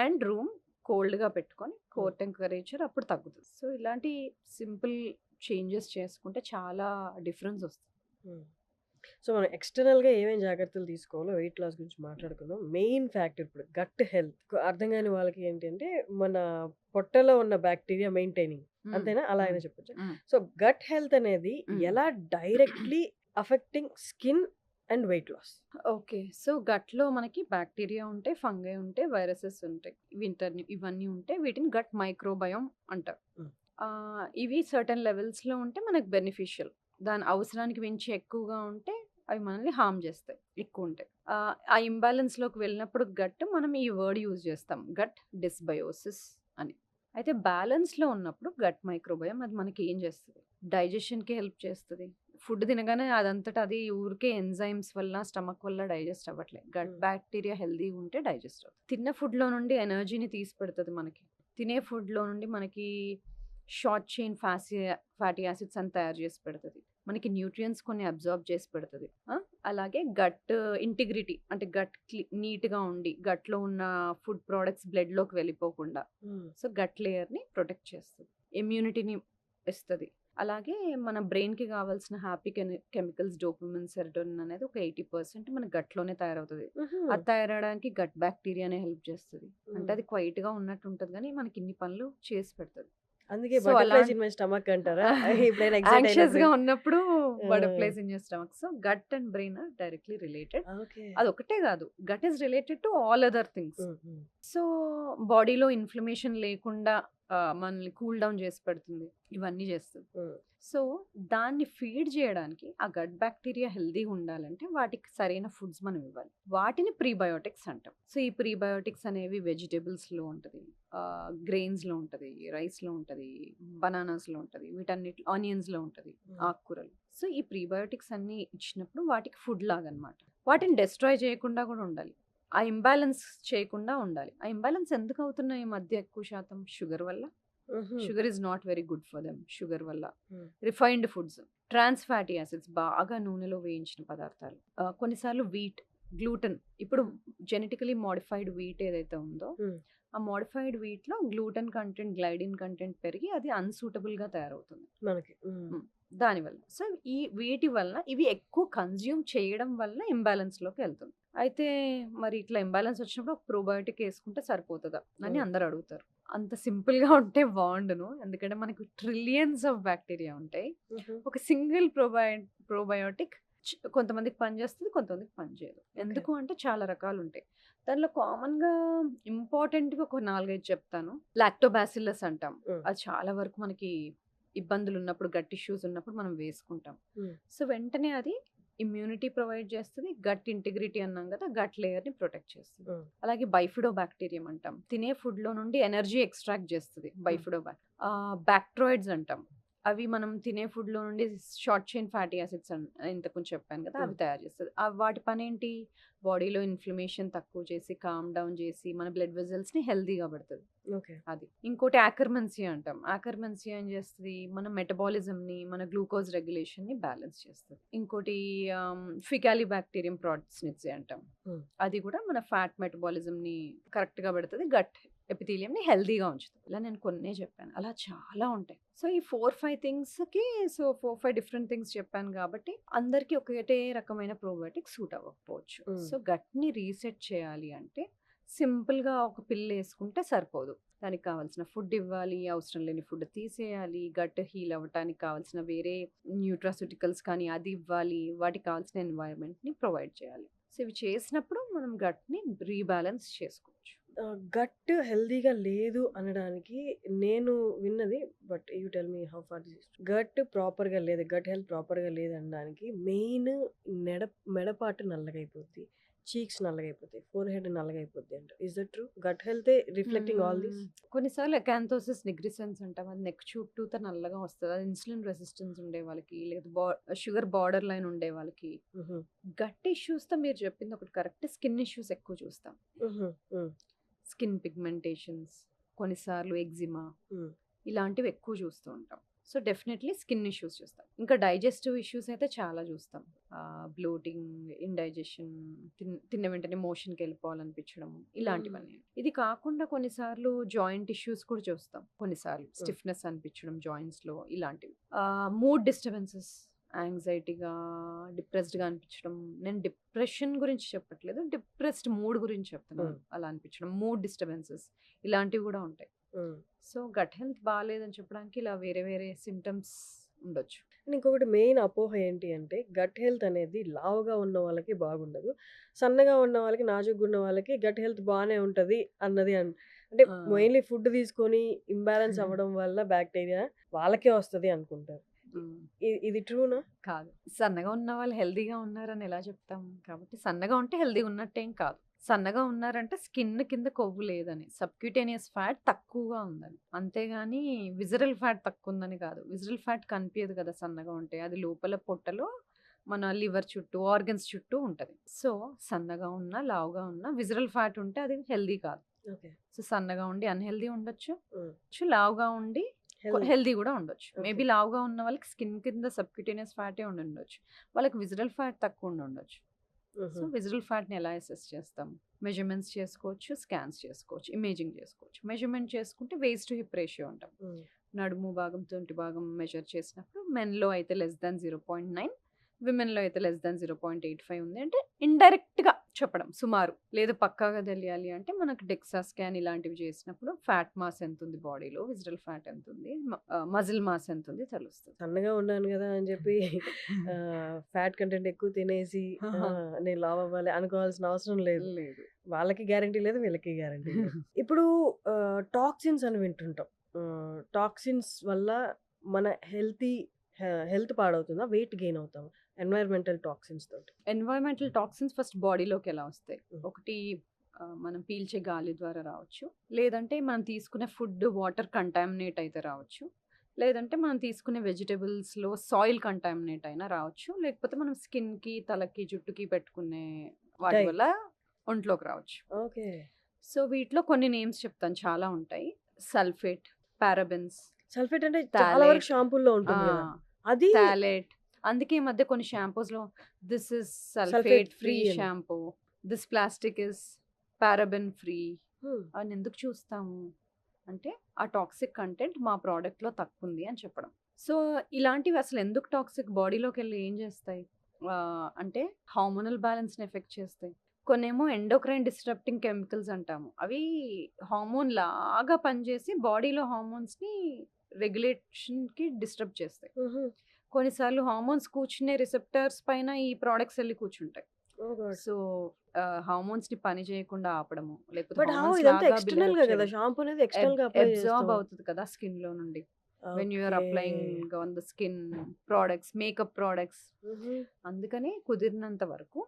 అండ్ రూమ్ కోల్డ్గా పెట్టుకొని కోర్ టెంపరేచర్ అప్పుడు తగ్గుతుంది. సో ఇలాంటి సింపుల్ చేంజెస్ చేసుకుంటే చాలా డిఫరెన్స్ వస్తుంది. సో మనం ఎక్స్టర్నల్గా ఏమేమి జాగ్రత్తలు తీసుకోవాలో వెయిట్ లాస్ గురించి మాట్లాడుకుందాం. మెయిన్ ఫ్యాక్టర్ ఇప్పుడు గట్ హెల్త్. అర్థం కాని వాళ్ళకి ఏంటంటే మన పొట్టలో ఉన్న బ్యాక్టీరియా మెయింటైనింగ్, అంతేనా? అలా అయినా చెప్పొచ్చు. సో గట్ హెల్త్ అనేది ఎలా directly affecting skin and weight loss? Okay, so గట్లో మనకి బ్యాక్టీరియా ఉంటాయి, ఫంగై ఉంటాయి, వైరసెస్ ఉంటాయి, ఇవన్నీ ఉంటాయి. వీటిని గట్ మైక్రోబయోమ్ అంటారు. ఇవి సర్టెన్ లెవెల్స్‌లో ఉంటే మనకు బెనిఫిషియల్. దాని అవసరానికి మించి ఎక్కువగా ఉంటే అవి మనల్ని హార్మ్ చేస్తాయి ఎక్కువుంటే. ఆ ఇంబాలెన్స్‌లోకి వెళ్ళినప్పుడు మనం ఈ వర్డ్ యూజ్ చేస్తాం. గట్ డిస్బయోసిస్ అని. అయితే బ్యాలెన్స్‌లో ఉన్నప్పుడు గట్ మైక్రోబయోమ్ అది మనకి ఏం చేస్తది? డైజెషన్‌కి హెల్ప్ చేస్తది. ఫుడ్ తినగానే అదంతట అది ఊరికే ఎంజైమ్స్ వల్ల, స్టమక్ వల్ల డైజెస్ట్ అవ్వట్లే. గట్ బ్యాక్టీరియా హెల్తీగా ఉంటే డైజెస్ట్ అవుతుంది. తిన్న ఫుడ్‌లో నుండి ఎనర్జీని తీసి పెడతది మనకి. తినే ఫుడ్‌లో నుండి మనకి షార్ట్ చైన్ ఫ్యాటీ యాసిడ్స్ అని తయారు చేసి పెడతది. మనకి న్యూట్రియంట్స్ కొన్ని అబ్జార్బ్ చేసి పెడతది. అలాగే గట్ ఇంటిగ్రిటీ అంటే గట్ నీట్‌గా ఉండి, గట్‌లో ఉన్న ఫుడ్ ప్రొడక్ట్స్ బ్లడ్‌లోకి వెళ్ళిపోకుండా సో, గట్ లేయర్‌ని ప్రొటెక్ట్ చేస్తది. ఇమ్యూనిటీని ఇస్తది. అలాగే మన బ్రెయిన్‌కి కావాల్సిన హ్యాపీ కెమికల్స్ డోపమిన్, సెరటోనిన్ అనేది ఒక 80% మన గట్‌లోనే తయారవుతది. అది తయారవడానికి గట్ బ్యాక్టీరియానే హెల్ప్ చేస్తది. అంటే అది క్వైట్‌గా ఉన్నట్టు ఉంటది గానీ, మనకి ఇన్ని పనులు చేసి పెడతది. అందుకే so, butterflies in my stomach అంటారా? ఎప్పుడైనా ఎక్సైట్ అయినప్పుడు? యాంగ్షియస్‌గా ఉన్నప్పుడు ఆ! Butterflies in your stomach. So, gut and brain are directly related. Okay. అదొక్కటే కాదు. Gut is related to all other things. So, బాడీలో ఇన్‌ఫ్లమేషన్ లేకుండా మనల్ని కూల్ డౌన్ చేసి పెడుతుంది. ఇవన్నీ చేస్తది. సో, దాన్ని ఫీడ్ చేయడానికి ఆ గట్ బ్యాక్టీరియా హెల్తీగా ఉండాలంటే వాటికి సరైన ఫుడ్స్ మనం ఇవ్వాలి. వాటిని ప్రీబయోటిక్స్ అంటాం. సో, ఈ ప్రీబయోటిక్స్ అనేవి వెజిటబుల్స్‌లో ఉంటది. గ్రెయిన్స్‌లో ఉంటది. రైస్‌లో ఉంటది. బనానాస్‌లో ఉంటది. వీటన్నిటిలో ఆనియన్స్‌లో ఉంటది. ఆకుకూరలు. సో, ఈ ప్రీబయోటిక్స్ అన్నీ ఇచ్చినప్పుడు వాటికి ఫుడ్ లాగనమాట. వాటిని డెస్ట్రాయ్ చేయకుండా కూడా ఉండాలి. ఆ ఇంబాలెన్స్ చేయకుండా ఉండాలి. ఆ ఇంబాలెన్స్ ఎందుకు అవుతున్నాయి ఈ మధ్య ఎక్కువ శాతం? షుగర్ వల్ల. Sugar is not very good for them. Sugar వల్ల. Refined foods, trans fatty acids బాగా నూనెలో వేయించిన పదార్థాలు. కొన్నిసార్లు వీట్, గ్లూటెన్. ఇప్పుడు జెనెటికలీ మోడిఫైడ్ వీట్ ఏదైతే ఉందో ఆ మోడిఫైడ్ వీట్‌లో గ్లూటెన్ కంటెంట్, గ్లైడిన్ కంటెంట్ పెరిగి అది అన్‌సూటబుల్‌గా తయారవుతుంది. మనకి. దానివల్ల. సో, వీటి వల్ల ఇవి ఎక్కువ కన్జ్యూమ్ చేయడం వల్ల ఇంబాలెన్స్‌లోకి వెళ్తుంది. అయితే మరి ఇట్లా ఇంబాలెన్స్ వచ్చినప్పుడు ఒక ప్రోబయోటిక్ ఏసుకుంటే సరిపోతదా అని అందరూ అడుగుతారు. అంత సింపుల్‌గా ఉంటే బావుండును. ఎందుకంటే మనకు ట్రిలియన్స్ ఆఫ్ బ్యాక్టీరియా ఉంటాయి. ఒక సింగిల్ ప్రోబయోటిక్ కొంతమందికి పనిచేస్తది. కొంతమందికి పనిచేయదు. ఎందుకు అంటే చాలా రకాలుంటాయి. దానిలో కామన్‌గా ఇంపార్టెంట్‌గా ఒక 4, 5 చెప్తాను. లాక్టోబాసిల్లస్ అంటాం. అది చాలా వరకు మనకి ఇబ్బందులున్నప్పుడు, గట్ ఇష్యూస్ ఉన్నప్పుడు మనం వేసుకుంటాం. సో, వెంటనే అది ఇమ్యూనిటీ ప్రొవైడ్ చేస్తది. గట్ ఇంటిగ్రిటీ అన్నాం కదా! గట్ లేయర్‌ని ప్రొటెక్ట్ చేస్తది. అలాగే బైఫిడోబాక్టీరియం అంటాం. తినే ఫుడ్‌లో నుండి ఎనర్జీ ఎక్స్ట్రాక్ట్ చేస్తది బ్యాక్టీరియాయిడ్స్ అంటాం. అవి మనం తినే ఫుడ్‌లో నుండి షార్ట్ చైన్ ఫ్యాటీ యాసిడ్స్ ఇంతకు చెప్పాను కదా! అవి తయారు చేస్తది. వాటి పనేంటి? బాడీలో ఇన్‌ఫ్లమేషన్ తక్కువ చేసి, కామ్ డౌన్ చేసి, మన బ్లడ్ వెసల్స్‌ని హెల్తీగా పెడతది. ఓకే. అది. ఇంకోటి యాకర్మెన్సియా అంటాం. యాకర్మెన్సియా ఏం చేస్తది? మన మెటబాలిజంని, మన గ్లూకోజ్ రెగ్యులేషన్‌ని బ్యాలెన్స్ చేస్తది. ఇంకోటి ఫికాలిబాక్టీరియం ప్రాట్స్నిట్జే అంటాం. అది కూడా మన ఫ్యాట్ మెటబాలిజంని కరెక్ట్‌గా పెడతది. గట్ ఎపిథీలియంని హెల్తీగా ఉంచుతది. ఇలా నేను కొన్నే చెప్పాను. అలా చాలా ఉంటాయి. సో, ఈ 4, 5 థింగ్స్‌కి 4, 5 డిఫరెంట్ థింగ్స్ చెప్పాను కాబట్టి అందరికీ ఒకటే రకమైన ప్రోబయోటిక్ సూట్ అవ్వకపోవచ్చు. సో, గట్‌ని రీసెట్ చేయాలి అంటే సింపుల్‌గా ఒక పిల్ ఏసుకుంటే సరిపోదు. దానికి కావాల్సిన ఫుడ్ ఇవ్వాలి. అవసరం లేని ఫుడ్ తీసేయాలి. గట్ హీల్ అవ్వటానికి కావాల్సిన వేరే న్యూట్రాస్యూటికల్స్ కానీ అది ఇవ్వాలి. వాటికి కావాల్సిన ఎన్వైర్న్‌మెంట్‌ని ప్రొవైడ్ చేయాలి. సో, ఇవి చేసినప్పుడు మనం గట్‌ని రీబాలెన్స్ చేసుకోవచ్చు. గట్ హెల్తీగా లేదు అనడానికి నేను విన్నది, but you tell me how far this gut ప్రాపర్‌గా లేదు. గట్ హెల్త్ ప్రాపర్‌గా లేదనడానికి మెయిన్ మెడపాటు నల్లగైపోద్ది. చీక్స్ నల్లగైపోతాయి. ఫోర్‌హెడ్ నల్లగైపోద్ది అంట. Is that true? గట్ హెల్తే రిఫ్లెక్టింగ్ ఆల్ దిస్? కొన్నిసార్లు అకాంతోసిస్ నిగ్రిసెన్స్ అంటాం. అది నెక్ చుట్టూతా నల్లగా వస్తది. అది ఇన్సులిన్ రెసిస్టెన్స్ ఉండే వాళ్ళకి, లేదా షుగర్ బార్డర్ లైన్ ఉండే వాళ్ళకి. గట్ ఇష్యూస్‌తో మీరు చెప్పింది ఒకటి కరెక్ట్. స్కిన్ ఇష్యూస్ ఎక్కువ చూస్తాం. స్కిన్ పిగ్మెంటేషన్స్, కొన్నిసార్లు ఎగ్జిమా ఇలాంటివి ఎక్కువ చూస్తూ ఉంటాం. సో, డెఫినెట్‌లీ స్కిన్ ఇష్యూస్ చూస్తాం. ఇంకా డైజెస్టివ్ ఇష్యూస్ అయితే చాలా చూస్తాం. బ్లోటింగ్, ఇండైజెషన్, తిన్న వెంటనే మోషన్‌కి వెళ్ళిపోవాలనిపించడం ఇలాంటివన్నీ. ఇది కాకుండా కొన్నిసార్లు జాయింట్ ఇష్యూస్ కూడా చూస్తాం. కొన్నిసార్లు స్టిఫ్‌నెస్ అనిపించడం జాయింట్స్‌లో ఇలాంటివి. మూడ్ డిస్టర్బెన్సెస్, యాంగ్జైటీగా, డిప్రెస్డ్‌గా అనిపించడం. నేను డిప్రెషన్ గురించి చెప్పట్లేదు. డిప్రెస్డ్ మూడ్ గురించి చెప్తున్నాను. అలా అనిపించడం, మూడ్ డిస్టర్బెన్సెస్ ఇలాంటివి కూడా ఉంటాయి. సో, గట్ హెల్త్ బాలేదని చెప్పడానికి ఇలా వేరే వేరే సింప్టమ్స్ ఉండొచ్చు. ఇంకొకటి మెయిన్ అపోహ ఏంటి అంటే గట్ హెల్త్ అనేది లావుగా ఉన్న వాళ్ళకి బాగుండదు. సన్నగా ఉన్న వాళ్ళకి, నాజూగ్గా ఉన్న వాళ్ళకి గట్ హెల్త్ బానే ఉంటది అన్నది అంటే ఆ! మెయిన్లీ ఫుడ్ తీసుకొని ఇంబ్యాలెన్స్ అవ్వడం వల్ల బ్యాక్టీరియా వాళ్ళకే వస్తుంది అనుకుంటారు. హ్మ్. ఇది ట్రూనా? కాదు. సన్నగా ఉన్న వాళ్ళు హెల్తీగా ఉన్నారని ఎలా చెప్తాం? కాబట్టి సన్నగా ఉంటే హెల్తీగా ఉన్నట్టేం కాదు. సన్నగా ఉన్నారంటే స్కిన్ కింద కొవ్వు లేదని. సబ్‌క్యూటేనియస్ ఫ్యాట్ తక్కువగా ఉందని. అంతేగాని విసరల్ ఫ్యాట్ తక్కువుందని కాదు. విసరల్ ఫ్యాట్ కనిపియదు కదా సన్నగా ఉంటే. అది లోపల పొట్టలో మన లివర్ చుట్టూ, ఆర్గన్స్ చుట్టూ ఉంటది. సో, సన్నగా ఉన్నా, లావుగా ఉన్నా విసరల్ ఫ్యాట్ ఉంటే అది హెల్తీ కాదు. ఓకే. సో, సన్నగా ఉండి అన్‌హెల్తీ ఉండొచ్చు. హ్మ్. లావుగా ఉండి హెల్తీ. హెల్తీ గూడా ఉండొచ్చు. ఓకే. మేబీ లావుగా ఉన్న వాళ్ళకి స్కిన్ కింద సబ్‌క్యూటేనియస్ ఫ్యాటే ఉండుండొచ్చు. వాళ్ళకి విసరల్ ఫ్యాట్ తక్కువ ఉండుండొచ్చు. సో, హుహు. విసరల్ ఫ్యాట్‌ని ఎలా అసెస్ చేస్తాం? మెజర్‌మెంట్స్ చేసుకోవచ్చు, స్కాన్స్ చేసుకోవచ్చు, ఇమేజింగ్ చేసుకోవచ్చు. మెజర్‌మెంట్ చేసుకుంటే వేస్ట్ టు హిప్ రేషియో అంటాం. హ్మ్. నడుము భాగం, తొంటి భాగం మెజర్ చేసినప్పుడు మెన్‌లో అయితే లెస్ దాన్ 0.9, విమెన్‌లో అయితే లెస్ దాన్ 0.85 ఉంది. అంటే ఇండైరెక్ట్‌గా చెప్పడం సుమారు. లేదు పక్కాగా తెలియాలి అంటే మనకు డెక్సా స్కాన్ ఇలాంటివి చేసినప్పుడు ఫ్యాట్ మాస్ ఎంతుంది బాడీలో, విసరల్ ఫ్యాట్ ఎంతుంది, మజిల్ మాస్ ఎంతుంది తెలుస్తది. సన్నగా ఉన్నాను గదా! అని చెప్పి ఫ్యాట్ కంటెంట్ ఎక్కువ తినేసి నేను లావు అవ్వాలి అనుకోవాల్సిన అవసరం లేదు. లేదు. వాళ్ళకి గ్యారంటీ లేదు. వీళ్ళకి గ్యారంటీ లేదు. ఇప్పుడు టాక్సిన్స్ అని వింటుంటాం. టాక్సిన్స్ వల్ల మన హెల్త్ పాడవుతుందా? వెయిట్ గెయిన్ అవుతామా? ఎన్వైర్మెంటల్ టాక్సిన్స్ తోటి. ఎన్వైరన్మెంటల్ టాక్సిన్స్ ఫస్ట్ బాడీలోకి ఎలా వస్తాయి? హ్మ్. ఒకటి మనం పీల్చే గాలి ద్వారా రావచ్చు. లేదంటే మనం తీసుకునే ఫుడ్, వాటర్ కంటామినేట్ అయితే రావచ్చు. లేదంటే మనం తీసుకునే వెజిటబుల్స్‌లో సాయిల్ కంటామినేట్ అయినా రావచ్చు. లేకపోతే మనం స్కిన్‌కి, తలకి, జుట్టుకి పెట్టుకునే వాటి డై. వల్ల ఒంట్లోకి రావచ్చు. ఓకే. సో, వీటిలో కొన్ని నేమ్స్ చెప్తాను చాలా ఉంటాయి. సల్ఫేట్, పారాబెన్స్, సల్ఫేట్ అంటే చాలా వరకు థాలేట్, షాంపూల్లో ఆ! ఉంటుంది గదా! అది థాలేట్. అందుకే ఈ మధ్య కొన్ని షాంపూస్‌లో this is sulphate sulphate free free అని. Shampoo, this plastic is paraben free hmm. అని ఎందుకు చూస్తాము? అంటే ఆ టాక్సిక్ కంటెంట్ మా ప్రొడక్ట్‌లో తక్కువుంది అని చెప్పడం. సో, ఇలాంటివి అసలు ఎందుకు టాక్సిక్ బాడీలోకెళ్ళి ఏం చేస్తాయి? అంటే హార్మోనల్ బ్యాలెన్స్‌ని ఎఫెక్ట్ చేస్తాయి. కొన్నేమో ఎండోక్రైన్ డిస్టర్బింగ్ కెమికల్స్ అంటాము. అవి హార్మోన్ లాగా పనిచేసి బాడీలో హార్మోన్స్‌ని రెగ్యులేషన్‌కి డిస్టర్బ్ చేస్తాయి. హుహు. కొన్నిసార్లు హార్మోన్స్ కూర్చునే రిసెప్టర్స్ పైన ఈ ప్రొడక్ట్స్ ఎళ్లి కూర్చుంటాయి. ఓహ్ గాడ్! సో, హార్మోన్స్‌ని పని చేయకుండా ఆపడము, లేకపోతే బట్ హౌ హార్మోన్స్ ఇదంతా లాగా బిహేవ్ ఎక్స్‌టర్నల్‌గా గదా! చేయడం. షాంపూ అనేది ఎక్స్‌టర్నల్‌గా అప్లై అబ్జార్బ్ చేస్తాం. అవుతది కదా స్కిన్‌లో నుండి. When you are okay. Applying on the skin products, makeup products. హుహు. అందుకని కుదిరినంత వరకు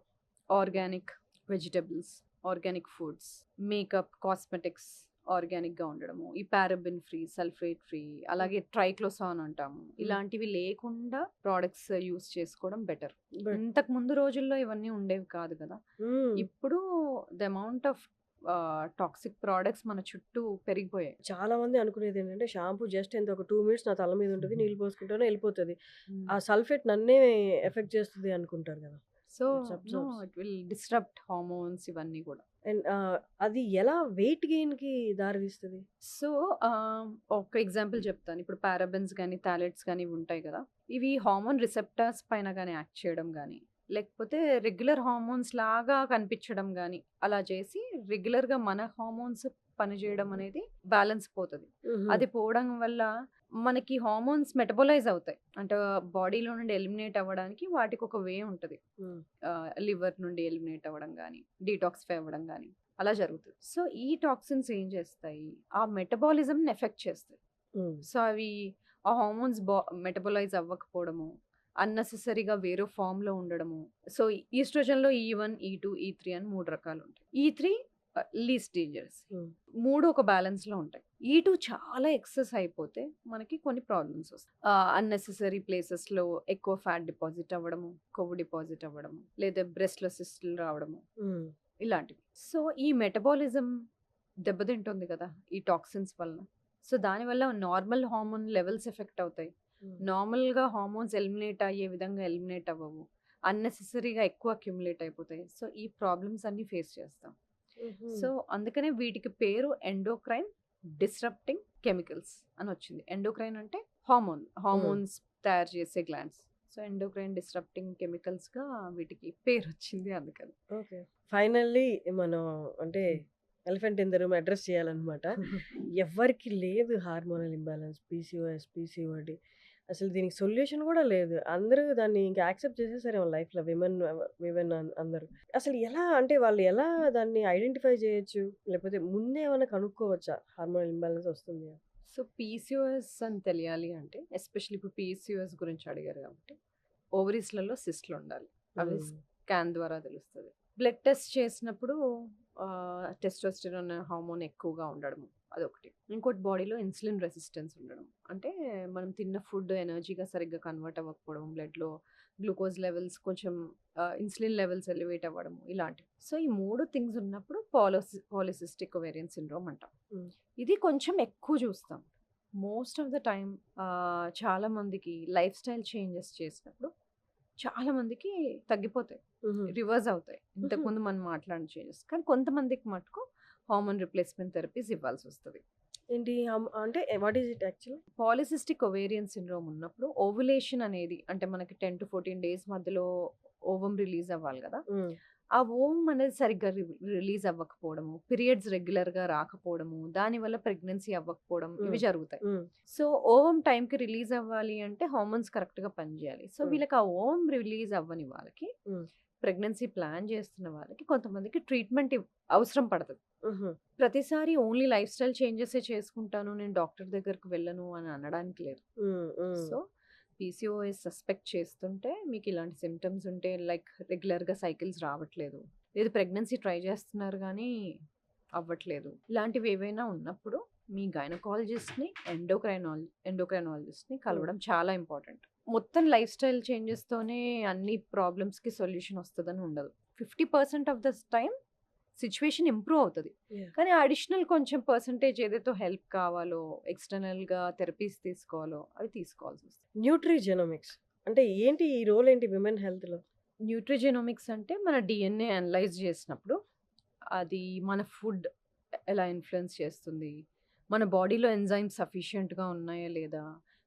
organic vegetables, organic foods, makeup, cosmetics ఆర్గానిక్‌గా ఉండడము. ఈ పారాబెన్ ఫ్రీ, సల్ఫేట్ ఫ్రీ, అలాగే ట్రైక్లోసాన్ అంటాము. ఇలాంటివి లేకుండా ప్రొడక్ట్స్ యూజ్ చేసుకోవడం బెటర్. బట్ ఇంతకు ముందు రోజుల్లో ఇవన్నీ ఉండేవి కాదు కదా! హ్మ్. ఇప్పుడు the amount of toxic products మన చుట్టూ పెరిగిపోయాయి. చాలా మంది అనుకునేదేంటంటే షాంపూ జస్ట్ ఎంత ఒక 2 మినిట్స్ నా తల మీద ఉంటది. నీళ్ళు పోసుకుంటాను ఎళ్ళిపోతది. హ్మ్. ఆ సల్ఫేట్ నన్నే ఎఫెక్ట్ చేస్తది అనుకుంటారు గదా! So, it's no observes. It will disturb hormones ఇవన్నీ కూడా. అండ్ అది ఎలా వెయిట్ గెయిన్‌కి దారి తీస్తది? సో, ఒక ఎగ్జాంపుల్ చెప్తాను. ఇప్పుడు పారాబెన్స్ గాని, థాలెట్స్ గాని ఇవి ఉంటాయి కదా! ఇవి హార్మోన్ రిసెప్టార్స్ పైన గాని యాక్ట్ చేయడం గాని, లేకపోతే రెగ్యులర్ హార్మోన్స్ లాగా కనిపించడం గాని, అలా చేసి రెగ్యులర్‌గా మన హార్మోన్స్ పనిచేయడం అనేది బ్యాలెన్స్ పోతది. హుహు. అది పోవడం వల్ల మనకి హార్మోన్స్ మెటబోలైజ్ అవుతాయి. అంటే బాడీలో నుండి ఎలిమినేట్ అవ్వడానికి వాటికి ఒక వే ఉంటది. హ్మ్. లివర్ నుండి ఎలిమినేట్ అవ్వడం గాని, డీటాక్సిఫై అవ్వడం గాని అలా జరుగుతది. సో, ఈ టాక్సిన్స్ ఏం చేస్తాయి? ఆ మెటబాలిజంని ఎఫెక్ట్ చేస్తాయి. హ్మ్. సో, అవి ఆ హార్మోన్స్ మెటబోలైజ్ అవ్వకపోవడము, అన్నెసెసరీగా వేరే ఫార్మ్‌లో ఉండడము. సో, ఈస్ట్రోజన్‌లో E1, E2, E3 అని 3 రకాలుంటాయి. E3 least dangerous. హ్మ్. 3 ఒక బ్యాలెన్స్‌లో ఉంటాయి. E2 చాలా ఎక్సెస్ అయిపోతే మనకి కొన్ని ప్రాబ్లమ్స్ వస్తాయి. అన్నెసెసరీ ప్లేసెస్‌లో ఎక్కువ ఫ్యాట్ డిపాజిట్ అవ్వడము, కొవ్వు డిపాజిట్ అవ్వడము, లేదా బ్రెస్ట్‌లో సిస్టులు రావడము. హ్మ్. ఇలాంటివి. సో, ఈ మెటబాలిజం దెబ్బతింటుంది కదా! ఈ టాక్సిన్స్ వలన. సో, దానివల్ల నార్మల్ హార్మోన్ లెవెల్స్ ఎఫెక్ట్ అవుతాయి. హ్మ్. నార్మల్‌గా హార్మోన్స్ ఎలిమినేట్ అయ్యే విధంగా ఎలిమినేట్ అవ్వవు. అన్నెసెసరీగా ఎక్కువ అక్యుములేట్ అయిపోతాయి. సో, ఈ ప్రాబ్లమ్స్ అన్నీ ఫేస్ చేస్తాం. హుహు. సో, అందుకనే వీటికి పేరు ఎండోక్రైన్ డిస్రప్టింగ్ కెమికల్స్ అనొచ్చింది. ఎండోక్రైన్ అంటే హ్మ్. హార్మోన్స్ తయారు చేసే గ్లాండ్స్. సో, ఎండోక్రైన్ డిస్రప్టింగ్ కెమికల్స్‌గా వీటికి పేరొచ్చింది అందుకని. ఓకే. ఫైనల్లీ మనం అంటే elephant in the room address చేయాలన్నమాట. ఎవ్వరికీ లేదు హార్మోనల్ ఇంబాలెన్స్, పీసీఓఎస్, పీసీఓడి. అసలు దీనికి సొల్యూషన్ గూడా లేదు. అందరూ దాన్ని ఇంక యాక్సెప్ట్ చేసేసారేమో లైఫ్‌లో విమెన్ అందరూ. అసలు ఎలా అంటే వాళ్ళు ఎలా దాన్ని ఐడెంటిఫై చేయొచ్చు? లేకపోతే ముందే ఏమన్నా కనుక్కోవచ్చా? హార్మోనల్ ఇంబాలెన్స్ వస్తుంది అని? సో పీసీఓఎస్ అని తెలియాలి అంటే ఎస్పెషల్లీ ఇప్పుడు పీసీఓఎస్ గురించి అడిగారు కాబట్టి ఓవరీస్లలో సిస్ట్లు ఉండాలి. అవి హ్మ్. స్కాన్ ద్వారా తెలుస్తుంది. బ్లడ్ టెస్ట్ చేసినప్పుడు టెస్టోస్టెరాన్ హార్మోన్ ఎక్కువగా ఉండడం అదొకటి. ఇంకోటి బాడీలో ఇన్సులిన్ రెసిస్టెన్స్ ఉండడం. అంటే మనం తిన్న ఫుడ్ ఎనర్జీగా సరిగ్గా కన్వర్ట్ అవ్వకపోవడం, బ్లడ్‌లో గ్లూకోజ్ లెవెల్స్ కొంచెం ఇన్సులిన్ లెవెల్స్ ఎలివేట్ అవ్వడం ఇలాంటివి. సో ఈ 3 థింగ్స్ ఉన్నప్పుడు పాలిసిస్టిక్ ఓవేరియన్ సిండ్రోమ్ అంటాం. హ్మ్. ఇది కొంచెం ఎక్కువ చూస్తాం. మోస్ట్ ఆఫ్ ద టైమ్ చాలా మందికి లైఫ్ స్టైల్ చేంజెస్ చేసినప్పుడు చాలా మందికి తగ్గిపోతాయి. హుహు. రివర్స్ అవుతాయి. హుహు. ఇంతకుముందు మనం మాట్లాడిన చేంజెస్. కానీ కొంతమందికి మటుకు హార్మోన్ రిప్లేస్మెంట్ థెరపీస్ ఇవ్వాల్సొస్తది. ఏంటి అంటే what is it actually? Polycystic ovarian syndrome ఉన్నప్పుడు ఓవులేషన్ అనేది అంటే మనకి 10-14 డేస్ మధ్యలో ఓవం రిలీజ్ అవ్వాలి కదా! హ్మ్. ఆ ఓవం అనేది సరిగ్గా రిలీజ్ అవ్వకపోవడము, పీరియడ్స్ రెగ్యులర్‌గా రాకపోవడము, దానివల్ల ప్రెగ్నెన్సీ అవ్వకపోవడం ఇవి హ్మ్. జరుగుతాయి. హ్మ్. సో ఓవం టైంకి రిలీజ్ అవ్వాలి అంటే హార్మోన్స్ కరెక్ట్‌గా పనిచేయాలి. సో హ్మ్. వీళ్ళకి ఆ ఓవం రిలీజ్ అవ్వని వాళ్ళకి హ్మ్. ప్రెగ్నెన్సీ ప్లాన్ చేస్తున్న వాళ్ళకి కొంతమందికి ట్రీట్మెంట్ అవసరం పడతది. హుహు. ప్రతిసారి ఓన్లీ లైఫ్ స్టైల్ చేంజెసే చేసుకుంటాను, నేను డాక్టర్ దగ్గరికి వెళ్ళను అని అనడానికి లేదు. హ్మ్. హ్మ్. సో పీసీఓఎస్ సస్పెక్ట్ చేస్తుంటే మీకు ఇలాంటి సిమ్టమ్స్ ఉంటే లైక్ రెగ్యులర్‌గా సైకిల్స్ రావట్లేదు, లేదు ప్రెగ్నెన్సీ ట్రై చేస్తున్నారు కానీ అవ్వట్లేదు. ఇలాంటివి ఏవైనా ఉన్నప్పుడు మీ గైనకాలజిస్ట్‌ని, ఎండోక్రైనాలజిస్ట్‌ని హ్మ్. కలవడం చాలా ఇంపార్టెంట్. మొత్తం లైఫ్ స్టైల్ చేంజెస్‌తోనే అన్ని ప్రాబ్లమ్స్‌కి సొల్యూషన్ వస్తదని ఉండదు. 50% of the time situation improve అవుతది. యాహ్! కానీ అడిషనల్ కొంచెం పర్సెంటేజ్ ఏదైతే హెల్ప్ కావాలో, ఎక్స్‌టర్నల్‌గా థెరపీస్ తీసుకోవాలో అవి తీసుకోవాల్సొస్తది. న్యూట్రిజెనోమిక్స్ అంటే ఏంటి? ఈ రోల్ ఏంటి విమెన్ హెల్త్‌లో? న్యూట్రిజెనోమిక్స్ అంటే మన డీఎన్ఏ అనలైజ్ చేసినప్పుడు అది మన ఫుడ్ ఎలా ఇన్‌ఫ్లుయెన్స్ చేస్తుంది, మన బాడీలో ఎంజైమ్స్ సఫిషియెంట్‌గా ఉన్నాయా లేదా,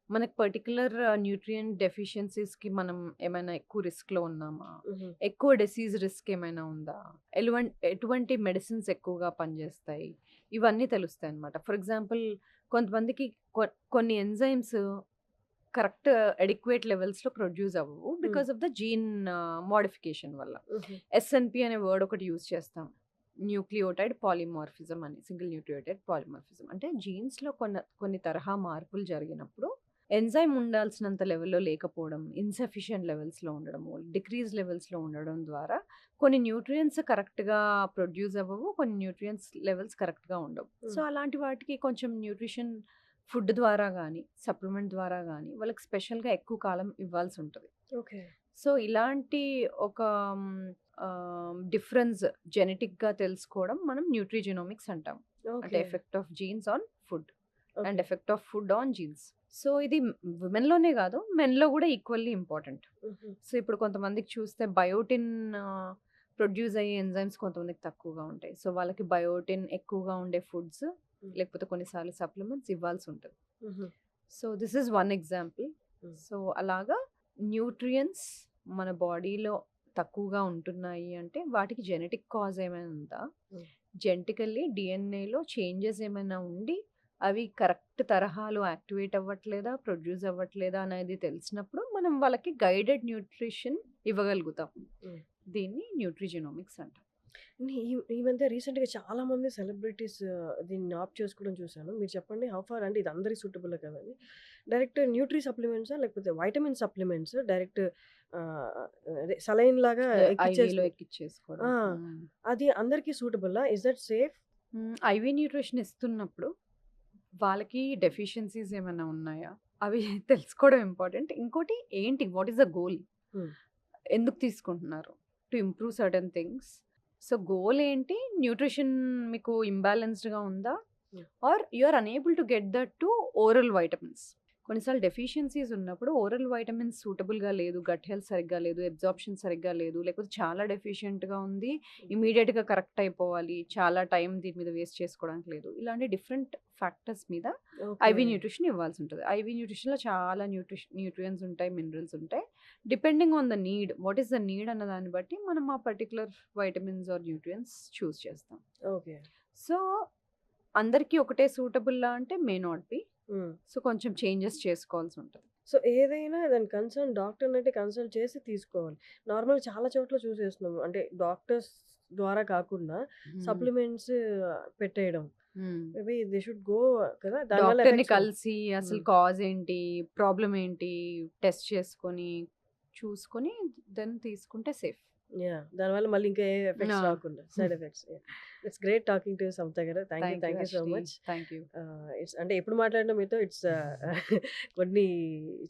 మనకు పర్టిక్యులర్ న్యూట్రియంట్ డెఫిషియన్సీస్‌కి మనం ఏమైనా ఎక్కువ రిస్క్‌లో ఉన్నామా, హుహు. ఎక్కువ డిసీజ్ రిస్క్ ఏమైనా ఉందా, ఎటువంటి మెడిసిన్స్ ఎక్కువగా పనిచేస్తాయి, ఇవన్నీ తెలుస్తాయన్నమాట. ఫర్ ఎగ్జాంపుల్ కొంతమందికి కొన్ని ఎంజైమ్స్ కరెక్ట్ అడిక్వేట్ లెవెల్స్‌లో ప్రొడ్యూస్ అవ్వవు hmm. Because of the gene modification వల్ల. హుహు. ఎస్ఎన్‌పి అనే వర్డ్ ఒకటి యూజ్ చేస్తాం. న్యూక్లియోటైడ్ పాలిమార్ఫిజం అని. Single nucleotide polymorphism. అంటే జీన్స్‌లో కొన్ని తరహా మార్పులు జరిగినప్పుడు ఎంజైమ్ ఉండాల్సినంత లెవెల్‌లో లేకపోవడం, ఇన్‌సఫిషియెంట్ లెవెల్స్‌లో ఉండడము, డిక్రీజ్ లెవెల్స్‌లో ఉండడం ద్వారా కొన్ని న్యూట్రియంట్స్ కరెక్ట్‌గా ప్రొడ్యూస్ అవ్వవు. కొన్ని న్యూట్రియంట్స్ లెవెల్స్ కరెక్ట్‌గా ఉండవు. సో, హ్మ్. అలాంటి వాటికి కొంచెం న్యూట్రిషన్ ఫుడ్ ద్వారా గానీ, సప్లిమెంట్ ద్వారా గానీ వాళ్ళకి స్పెషల్‌గా ఎక్కువ కాలం ఇవ్వాల్సుంటది. ఓకే. సో, ఇలాంటి ఒక డిఫరెన్స్ జెనెటిక్‌గా తెలుసుకోవడం మనం న్యూట్రిజెనోమిక్స్ అంటాం. అంటే okay. Effect of jeans on food and okay. Effect of food on jeans. So, ఇది విమెన్‌లోనే కాదు మెన్‌లో కూడా ఈక్వల్లీ ఇంపార్టెంట్. హుహు. సో, ఇప్పుడు కొంతమందికి చూస్తే బయోటిన్ ప్రొడ్యూస్ అయ్యే ఎంజైమ్స్ కొంతమందికి తక్కువగా ఉంటాయి. సో, వాళ్ళకి బయోటిన్ ఎక్కువగా ఉండే ఫుడ్స్ హ్మ్. లేకపోతే కొన్నిసార్లు సప్లిమెంట్స్ ఇవ్వాల్సుంటది. హుహు. So, this is one example. హ్మ్. సో, అలాగా న్యూట్రియంట్స్ మన బాడీలో తక్కువగా ఉంటున్నాయి అంటే వాటికి జెనెటిక్ కాజ్ ఏమైనా ఉందా? హ్మ్. జెనెటికల్లీ డీఎన్ఏలో చేంజెస్ ఏమైనా ఉండి అవి కరెక్ట్ తరహాలో యాక్టివేట్ అవ్వట్లేదా, ప్రొడ్యూస్ అవ్వట్లేదా అనేది తెలిసినప్పుడు మనం వాళ్ళకి గైడెడ్ న్యూట్రిషన్ ఇవ్వగలుగుతాం. హ్మ్. దీన్ని న్యూట్రిజెనోమిక్స్ అంటాం. ఈ మధ్య రీసెంట్‌గా చాలా మంది సెలబ్రిటీస్ దీన్ని ఆప్ట్ చేసుకోవడం చూసాను. మీరు చెప్పండి హౌ ఫార్ అంటే ఇది అందరికి సూటబుల్ కదండీ. డైరెక్ట్ న్యూట్రి సప్లిమెంట్సా? లేకపోతే వైటమిన్ సప్లిమెంట్స్ డైరెక్ట్ అదే సెలైన్ లాగా ఐవీలో ఎక్కిచ్చేసి ఎక్కిచ్చేసుకోవడం. ఆ! అది అందరికి సూటబుల్లా? Is that safe? IV nutrition ఇస్తున్నప్పుడు వాళ్ళకి డెఫిషియన్సీస్ ఏమైనా ఉన్నాయా? అవి తెలుసుకోవడం ఇంపార్టెంట్. ఇంకోటి ఏంటి? What is the goal? Hmm. ఎందుకు తీసుకుంటున్నారు? To improve certain things. So, goal ఏంటి? న్యూట్రిషన్ మీకు ఇంబాలెన్స్డ్‌గా ఉందా? Hmm. Are you are unable to get that to oral vitamins. కొన్నిసార్లు డెఫిషియన్సీస్ ఉన్నప్పుడు ఓరల్ వైటమిన్స్ సూటబుల్‌గా లేదు, గట్ హెల్త్ సరిగ్గా లేదు, అబ్జార్ప్షన్ సరిగ్గా లేదు, లేకపోతే చాలా డెఫిషియెంట్‌గా ఉంది, ఇమ్మీడియేట్‌గా కరెక్ట్ అయిపోవాలి, చాలా టైం దీని మీద వేస్ట్ చేసుకోవడానికి లేదు. ఇలాంటి డిఫరెంట్ ఫ్యాక్టర్స్ మీద ఓకే. ఐవీ న్యూట్రిషన్ ఇవ్వాల్సి ఉంటది. ఐవీ న్యూట్రిషన్‌లో చాలా న్యూట్రియంట్స్ ఉంటాయి, మినరల్స్ ఉంటాయి. Depending on the need, what is the need అన్న దాన్ని బట్టి మనం ఆ పర్టిక్యులర్ వైటమిన్స్ ఆర్ న్యూట్రియంట్స్ చూస్ చేస్తాం. ఓకే. సో, అందరికీ ఒకటే సూటబుల్లా అంటే మే నాట్ బి. హ్మ్. సో, కొంచెం చేంజెస్ చేసుకోవాల్సి ఉంటది. సో, ఏదైనా దాని డాక్టర్‌నైతే కన్సల్ట్ చేసి తీసుకోవాలి. నార్మల్‌గా చాలా చోట్ల చూసేస్తున్నాము. అంటే డాక్టర్స్ ద్వారా కాకుండా హ్మ్. సప్లిమెంట్స్ పెట్టేయడం. హ్మ్. మేబీ దే షుడ్ గో కదా! దానివల్ల డాక్టర్‌ని ఎఫెక్ట్స్ కలిసి అసలు హ్మ్. కాజ్ ఏంటి? ప్రాబ్లమ్ ఏంటి? టెస్ట్ చేసుకొని, చూసుకొని దెన్ తీసుకుంటే సేఫ్. దానివల్ల మళ్ళీ ఇంకా ఏ ఎఫెక్ట్స్ ఆ! రాకుండా side effects. It's great talking to Samatha garu. Thank you thank you so Harshini. Much. Thank you. It's అంటే ఎప్పుడు మాట్లాడినా మీతో కొన్ని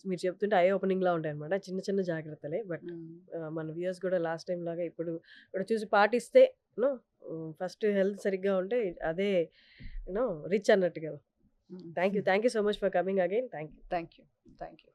మీరు చెప్తుంటే ఐ ఓపెనింగ్‌లా ఉంటాయన్నమాట. చిన్న చిన్న జాగ్రత్తలే. బట్ హ్మ్. మన వ్యూయర్స్ కూడా లాస్ట్ టైమ్ లాగా ఇప్పుడు కూడా చూసి పాటిస్తే నో ఫస్ట్ హెల్త్ సరిగ్గా ఉంటే అదే రిచ్ అన్నట్టు కదా! హ్మ్. Thank you so much for coming again. Thank you. Thank you. Thank you.